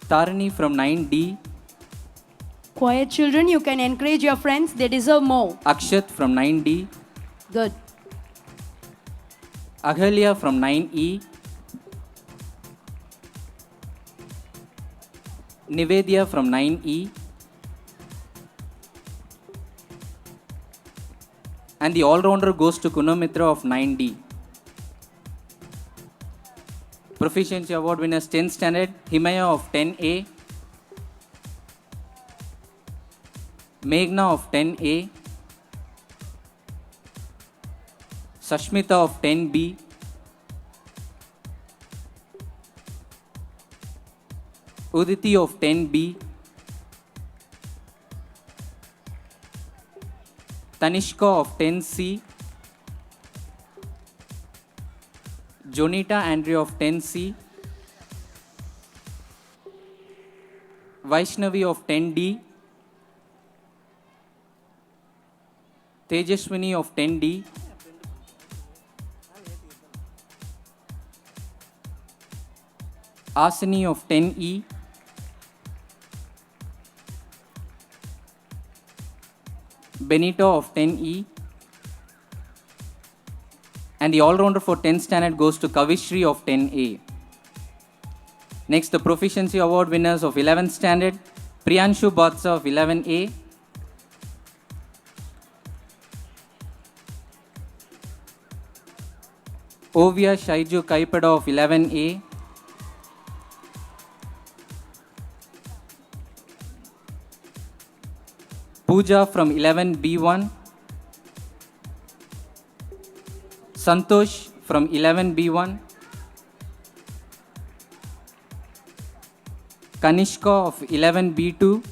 Tarini from 9D, Quiet children, you can encourage your friends, they deserve more. Akshat from 9D, Good. Ahalya from 9E, Nivedya from 9E, And the all-rounder goes to Kunamitra of 9D. Proficiency Award winners 10th standard, Himaya of 10A, Meghna of 10A, Sashmita of 10B, Uditi of 10B, Tanishka of 10C, Jonita Andrea of 10C, Vaishnavi of 10D, Tejaswini of 10D, Asini of 10E, Benito of 10E, and the all-rounder for 10th standard goes to Kavishri of 10A. Next, the Proficiency Award winners of 11th standard, Priyanshu Batsa of 11A, Ovia Shaiju Kaipada of 11A, Pooja from 11B1, Santosh from 11B1, Kanishka of 11B2,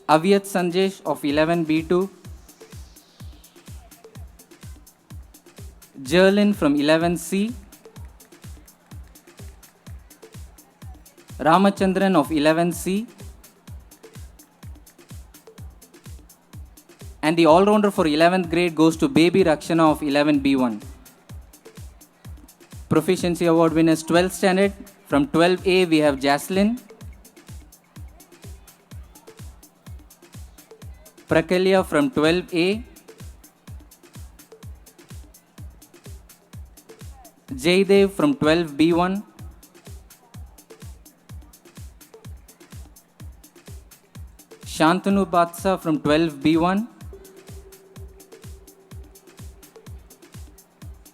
Avyat Sanjesh of 11B2, Jerlin from 11C, Ramachandran of 11C, and the all-rounder for 11th grade goes to Baby Rakshana of 11B1. Proficiency Award winners 12th standard. From 12A we have Jaslyn, Prakalya from 12A, Jaydev from 12B1, Shantanu Batsa from 12B1,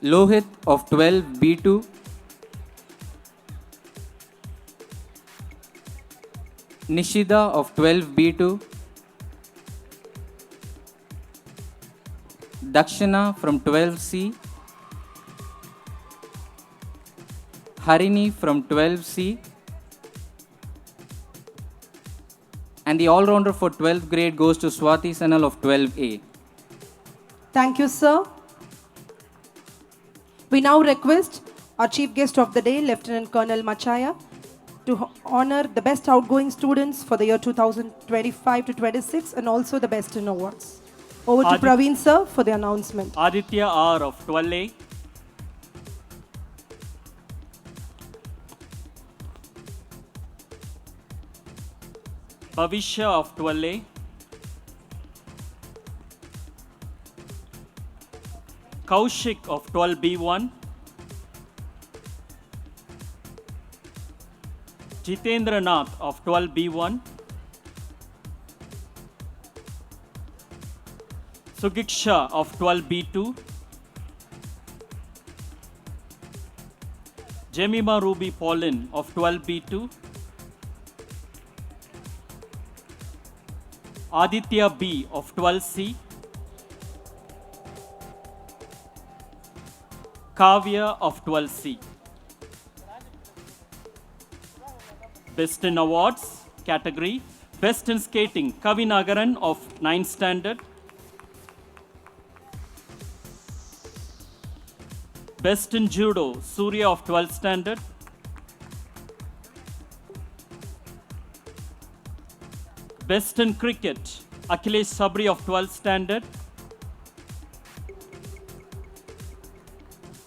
Lohit of 12B2, Nishida of 12B2, Dakshana from 12C, Harini from 12C, and the all-rounder for 12th grade goes to Swati Sanal of 12A. Thank you, sir. We now request our chief guest of the day, Lieutenant Colonel Machaya, to honor the best outgoing students for the year 2025 to 26 and also the best in awards. Over to Praveen, sir, for the announcement. Aditya R of 12A, Bhavishya of 12A, Kaushik of 12B1, Jitendra Nath of 12B1, Sugiksha of 12B2, Jemima Ruby Paulin of 12B2, Aditya B of 12C, Kavya of 12C. Best in Awards category, Best in Skating, Kavi Nagaran of 9th standard, Best in Judo, Surya of 12th standard, Best in Cricket, Akhilesh Sabri of 12th standard,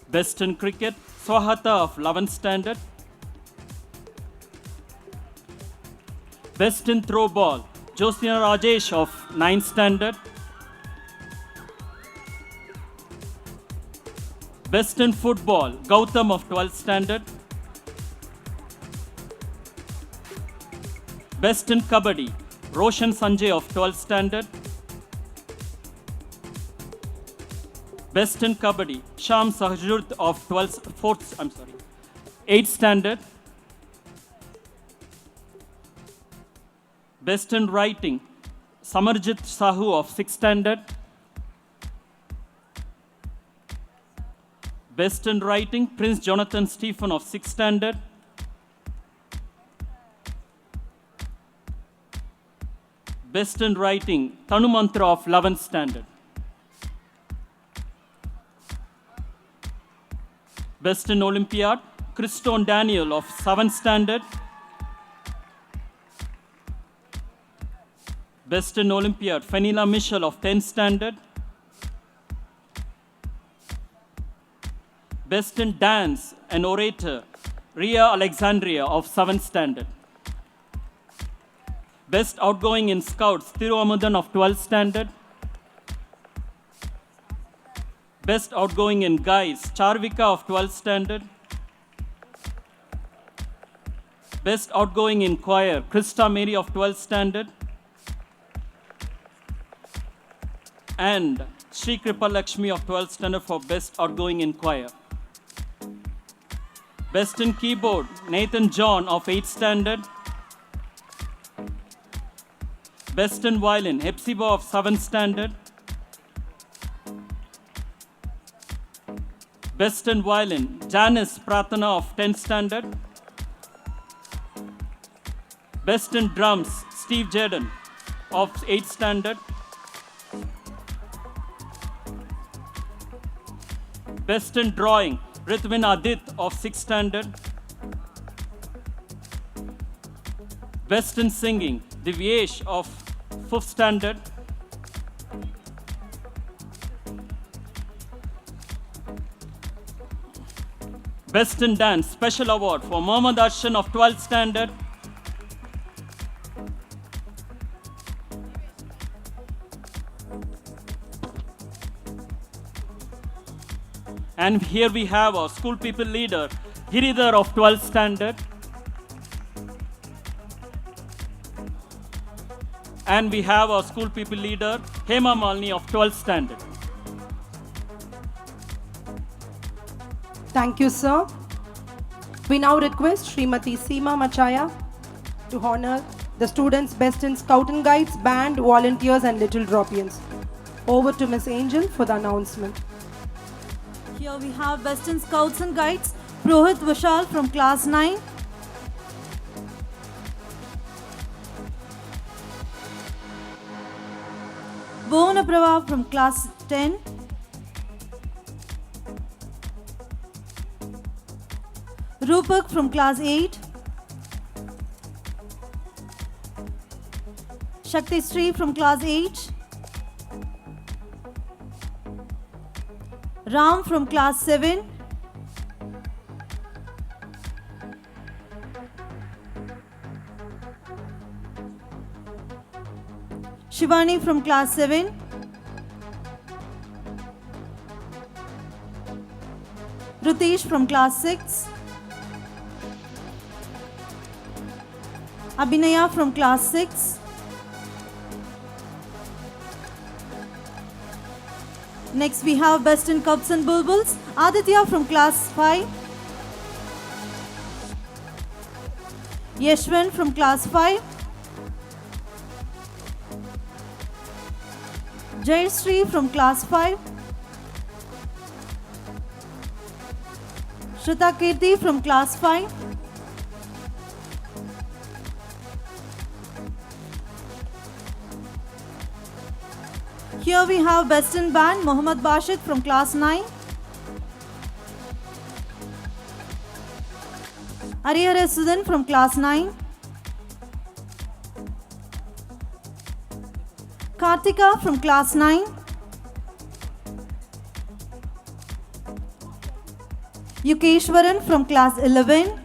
Best in Cricket, Swahata of 11th standard, Best in Throw Ball, Josina Rajesh of 9th standard, Best in Football, Gautam of 12th standard, Best in Kabaddi, Roshan Sanjay of 12th standard. Best in Kabaddi, Sham Sahjurd of 8th standard. Best in Writing, Samarjit Sahu of 6th standard. Best in Writing, Prince Jonathan Stephen of 6th standard. Best in Writing, Tanu Mantra of 11th standard. Best in Olympiad, Christone Daniel of 7th standard. Best in Olympiad, Fenila Michel of 10th standard. Best in Dance and Orator, Ria Alexandria of 7th standard. Best Outgoing in Scouts, Thiruamudan of 12th standard. Best Outgoing in Guys, Charvika of 12th standard. Best Outgoing in Choir, Krista Mary of 12th standard. And Sri Kripa Lakshmi of 12th standard for Best Outgoing in Choir. Best in Keyboard, Nathan John of 8th standard. Best in Violin, Hepzibah of 7th standard. Best in Violin, Janice Prathana of 10th standard. Best in Drums, Steve Jaden of 8th standard. Best in Drawing, Ritvin Adit of 6th standard. Best in Singing, Divyesh of 5th standard. Best in Dance, Special Award for Mohammad Arshan of 12th standard. And here we have our school people leader, Giridhar of 12th standard. And we have our school people leader, Hema Malni of 12th standard. Thank you, sir. We now request Srimati Seema Machaya to honor the students best in Scout and Guides, Band, Volunteers and Little Dropians. Over to Miss Angel for the announcement. Here we have Best in Scouts and Guides, Rohit Vishal from class 9. Bhuvana Prabha from class 10. Rupak from class 8. Shakti Sri from class 8. Ram from class 7. Shivani from class 7. Ritesh from class 6. Abhinaya from class 6. Next we have Best in Cubs and Bulbuls, Aditya from class 5. Yeshwan from class 5. Jayashree from class 5. Shrita Kirti from class 5. Here we have Best in Band, Mohammad Bashid from class 9. Arihara Sudan from class 9. Kartika from class 9. Yukeshwaran from class 11.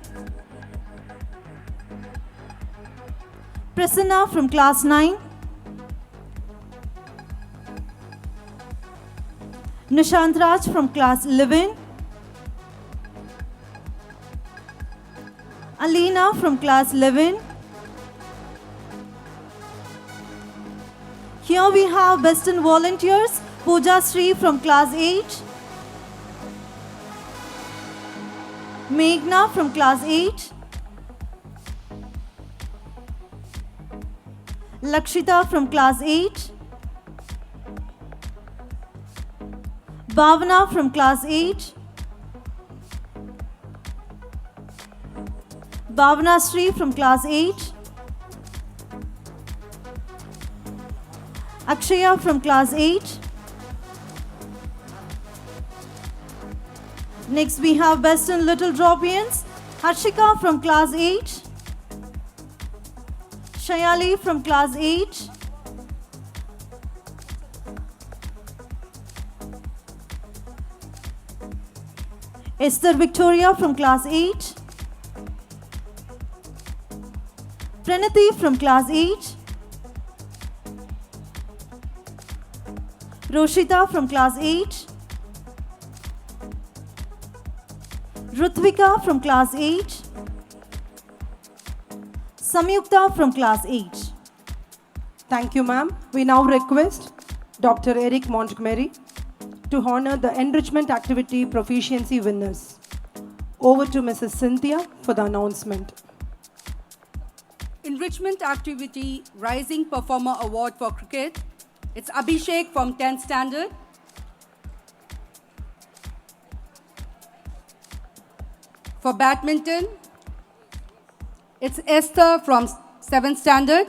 Prasanna from class 9. Nishant Raj from class 11. Alina from class 11. Here we have Best in Volunteers, Pooja Sri from class 8. Meghna from class 8. Lakshita from class 8. Bhavana from class 8. Bhavana Sri from class 8. Akshaya from class 8. Next we have Best in Little Dropians, Harshika from class 8. Shayali from class 8. Esther Victoria from class 8. Pranati from class 8. Roshita from class 8. Rutvika from class 8. Samyukta from class 8. Thank you, ma'am. We now request Dr. Eric Montgomery to honor the enrichment activity proficiency winners. Over to Mrs. Cynthia for the announcement. Enrichment activity Rising Performer Award for cricket. It's Abhishek from 10th standard. For badminton, it's Esther from 7th standard.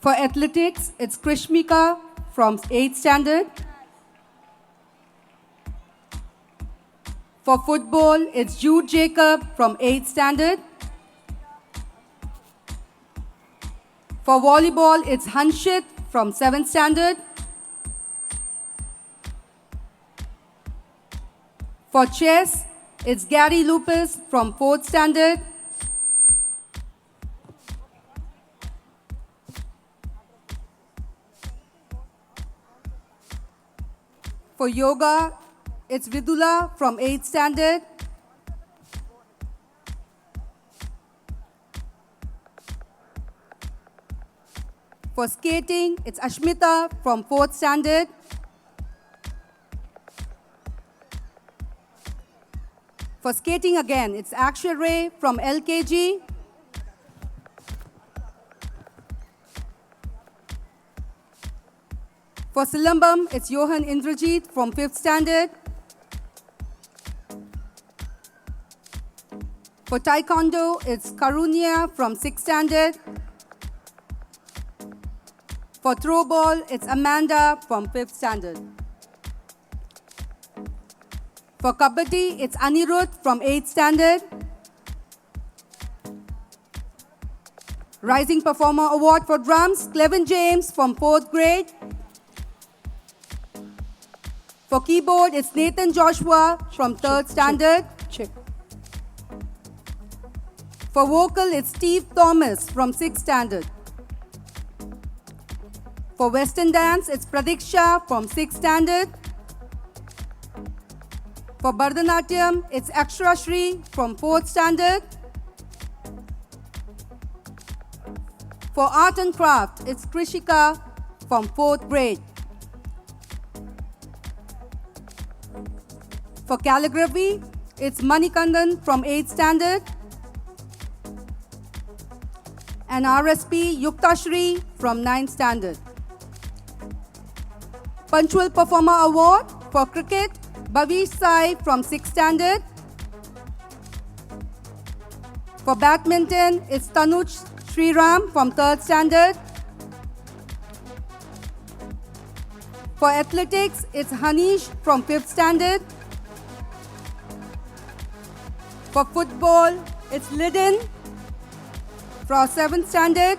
For athletics, it's Krishmika from 8th standard. For football, it's Jude Jacob from 8th standard. For volleyball, it's Hanshit from 7th standard. For chess, it's Gary Lupus from 4th standard. For yoga, it's Vidula from 8th standard. For skating, it's Ashmita from 4th standard. For skating again, it's Akshay Ray from LKG. For Silambam, it's Johan Indrajit from 5th standard. For Taekwondo, it's Karunya from 6th standard. For throwball, it's Amanda from 5th standard. For Kabaddi, it's Anirudh from 8th standard. Rising Performer Award for drums, Clevin James from 4th grade. For keyboard, it's Nathan Joshua from 3rd standard. Check. For vocal, it's Steve Thomas from 6th standard. For Western dance, it's Pradiksha from 6th standard. For Bharatanatyam, it's Akshara Shri from 4th standard. For art and craft, it's Krishika from 4th grade. For calligraphy, it's Manikandan from 8th standard. And RSP Yuktashri from 9th standard. Punctual Performer Award for cricket, Bhavish Sai from 6th standard. For badminton, it's Tanuj Sriram from 3rd standard. For athletics, it's Hanish from 5th standard. For football, it's Lidin from 7th standard.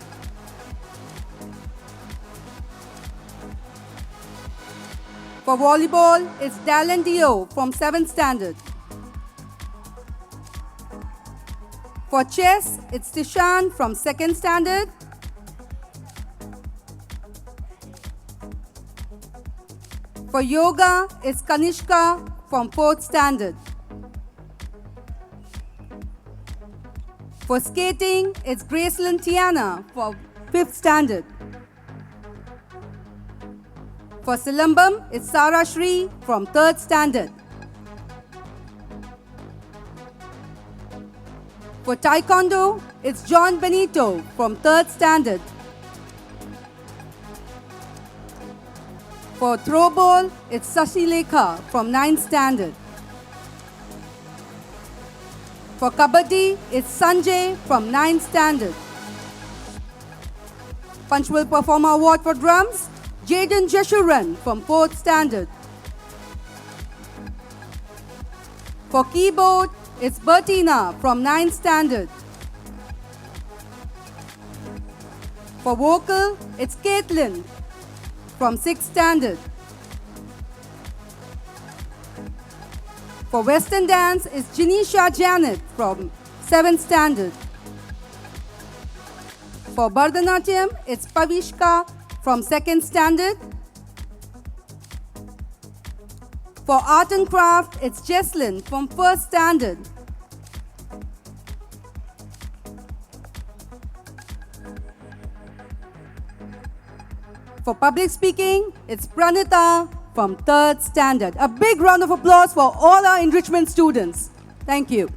For volleyball, it's Dallin Dio from 7th standard. For chess, it's Tishan from 2nd standard. For yoga, it's Kanishka from 4th standard. For skating, it's Gracelyn Tiana for 5th standard. For Silambam, it's Sarah Shri from 3rd standard. For Taekwondo, it's John Benito from 3rd standard. For throwball, it's Sashi Lekha from 9th standard. For Kabaddi, it's Sanjay from 9th standard. Punctual Performer Award for drums, Jaden Jeshuran from 4th standard. For keyboard, it's Bertina from 9th standard. For vocal, it's Caitlin from 6th standard. For Western dance, it's Janisha Janet from 7th standard. For Bharatanatyam, it's Pavishka from 2nd standard. For art and craft, it's Jesslyn from 1st standard. For public speaking, it's Pranita from 3rd standard. A big round of applause for all our enrichment students. Thank you.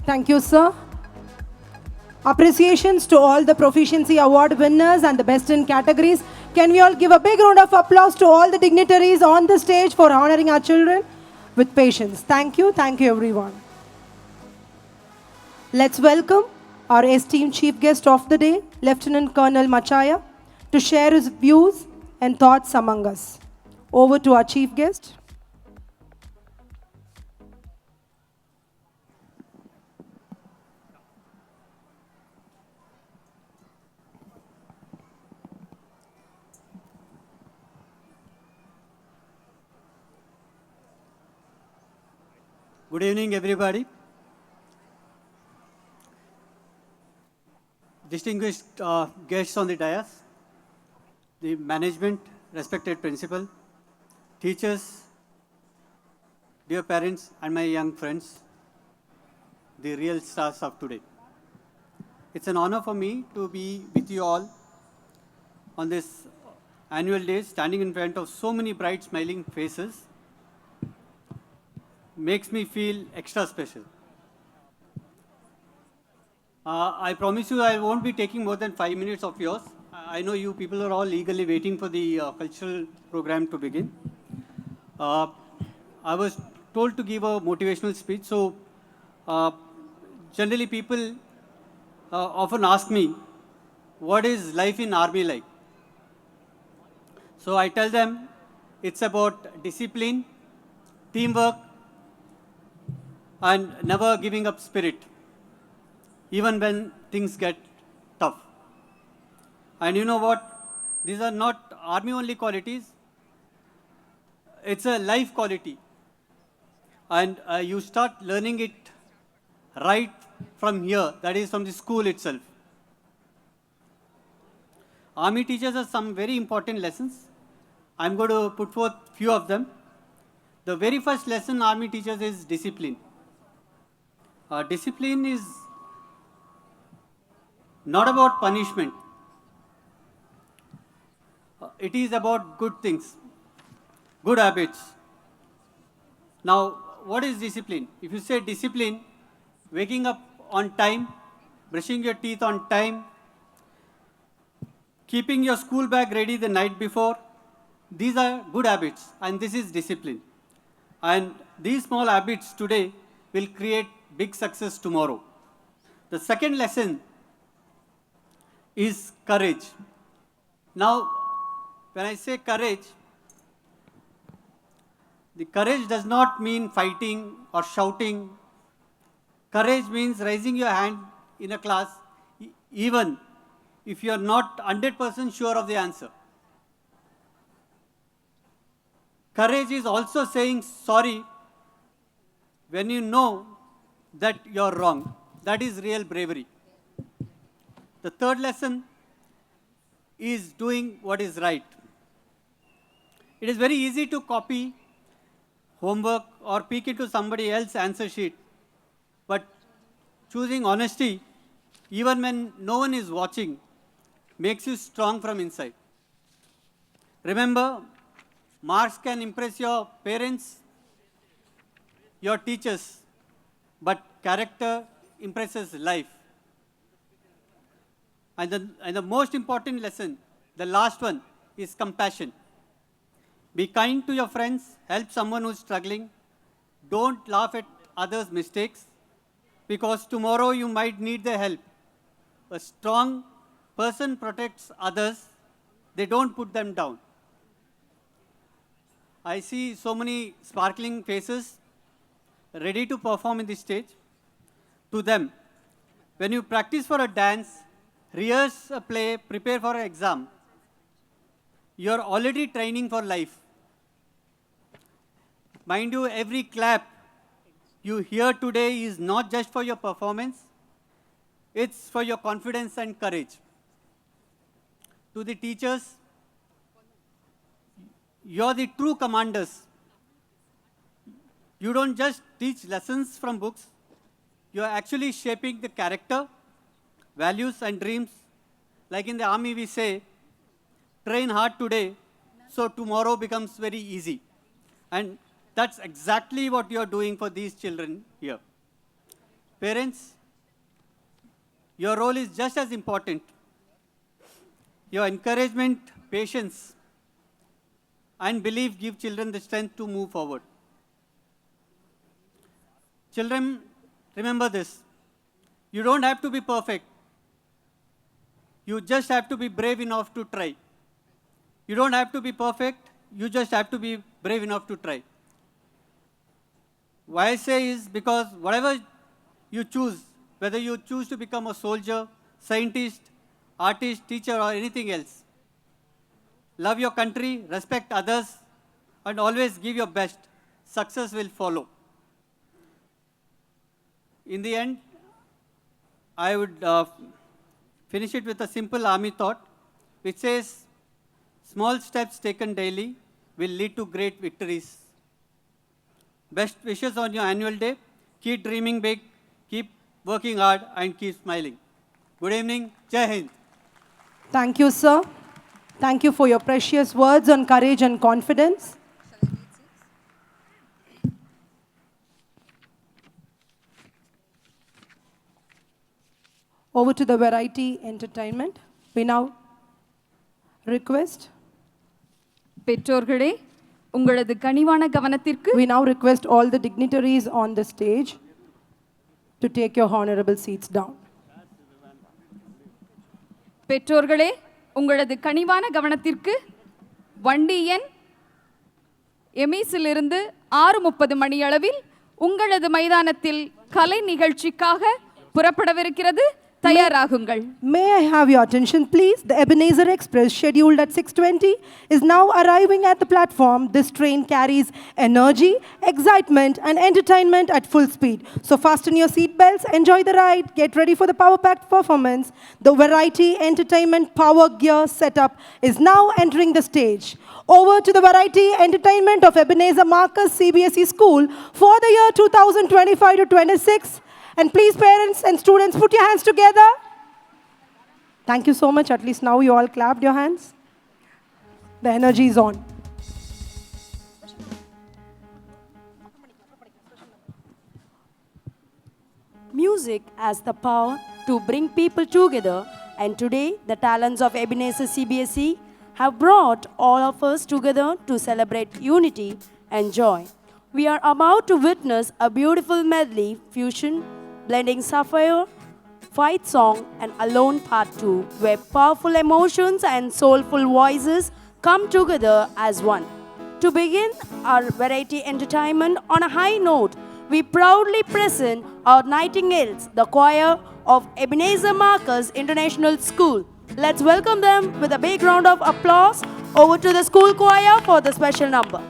Thank you, sir. Appreciations to all the Proficiency Award winners and the best in categories. Can we all give a big round of applause to all the dignitaries on the stage for honoring our children with patience. Thank you everyone. Let's welcome our esteemed chief guest of the day, Lieutenant Colonel Machaya, to share his views and thoughts among us. Over to our chief guest. Good evening, everybody. Distinguished guests on the dais, the management, respected principal, teachers, dear parents, and my young friends, the real stars of today. It's an honor for me to be with you all on this annual day, standing in front of so many bright, smiling faces. Makes me feel extra special. I promise you I won't be taking more than 5 minutes of yours. I know you people are all eagerly waiting for the cultural program to begin. I was told to give a motivational speech, so generally people often ask me, what is life in army like? So I tell them it's about discipline, teamwork, and never giving up spirit, even when things get tough. And you know what? These are not army-only qualities. It's a life quality. And you start learning it right from here, that is from the school itself. Army teaches us some very important lessons. I'm going to put forth few of them. The very first lesson Army teaches is discipline. Discipline is not about punishment. It is about good things, good habits. Now, what is discipline? If you say discipline, waking up on time, brushing your teeth on time, keeping your school bag ready the night before, these are good habits, and this is discipline. And these small habits today will create big success tomorrow. The second lesson is courage. Now, when I say courage, the courage does not mean fighting or shouting. Courage means raising your hand in a class, even if you are not 100% sure of the answer. Courage is also saying sorry when you know that you're wrong. That is real bravery. The third lesson is doing what is right. It is very easy to copy homework or peek into somebody else's answer sheet. But choosing honesty, even when no one is watching, makes you strong from inside. Remember, marks can impress your parents, your teachers, but character impresses life. And the most important lesson, the last one, is compassion. Be kind to your friends, help someone who's struggling. Don't laugh at others' mistakes, because tomorrow you might need their help. A strong person protects others, they don't put them down. I see so many sparkling faces ready to perform in this stage. To them, when you practice for a dance, rehearse a play, prepare for an exam, you're already training for life. Mind you, every clap you hear today is not just for your performance, it's for your confidence and courage. To the teachers, you're the true commanders. You don't just teach lessons from books, you're actually shaping the character, values, and dreams. Like in the army, we say, train hard today, so tomorrow becomes very easy. And that's exactly what you're doing for these children here. Parents, your role is just as important. Your encouragement, patience, and belief give children the strength to move forward. Children, remember this. You don't have to be perfect. You just have to be brave enough to try. You don't have to be perfect. You just have to be brave enough to try. Why I say is because whatever you choose, whether you choose to become a soldier, scientist, artist, teacher, or anything else, love your country, respect others, and always give your best. Success will follow. In the end, I would finish it with a simple army thought, which says, small steps taken daily will lead to great victories. Best wishes on your annual day. Keep dreaming big, keep working hard, and keep smiling. Good evening. Jai Hind. Thank you, sir. Thank you for your precious words on courage and confidence. Over to the variety entertainment. We now request. பெற்றோர்களே உங்களது கனிவான கவனத்திற்கு We now request all the dignitaries on the stage to take your honorable seats down. பெற்றோர்களே உங்களது கனிவான கவனத்திற்கு வண்டி எண் எமிஸிலிருந்து 6:30 மணியளவில் உங்களது மைதானத்தில் கலை நிகழ்ச்சிக்காக புறப்படவிருக்கிறது. தயாராகுங்கள். May I have your attention, please? The Ebenezer Express, scheduled at 6:20, is now arriving at the platform. This train carries energy, excitement, and entertainment at full speed. So fasten your seat belts, enjoy the ride, get ready for the power-packed performance. The variety entertainment power gear setup is now entering the stage. Over to the variety entertainment of Ebenezer Marcus CBSE School for the year 2025 to 26. And please, parents and students, put your hands together. Thank you so much. At least now you all clapped your hands. The energy is on. Music has the power to bring people together, and today the talents of Ebenezer CBSE have brought all of us together to celebrate unity and joy. We are about to witness a beautiful medley fusion blending Sapphire, Fight Song, and Alone Part 2, where powerful emotions and soulful voices come together as one. To begin our variety entertainment on a high note, we proudly present our Nightingales, the choir of Ebenezer Marcus International School. Let's welcome them with a big round of applause. Over to the school choir for the special number.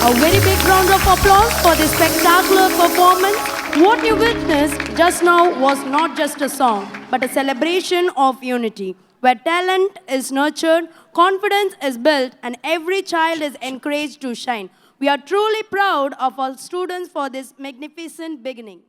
A very big round of applause for this spectacular performance. What you witnessed just now was not just a song, but a celebration of unity, where talent is nurtured, confidence is built, and every child is encouraged to shine. We are truly proud of our students for this magnificent beginning.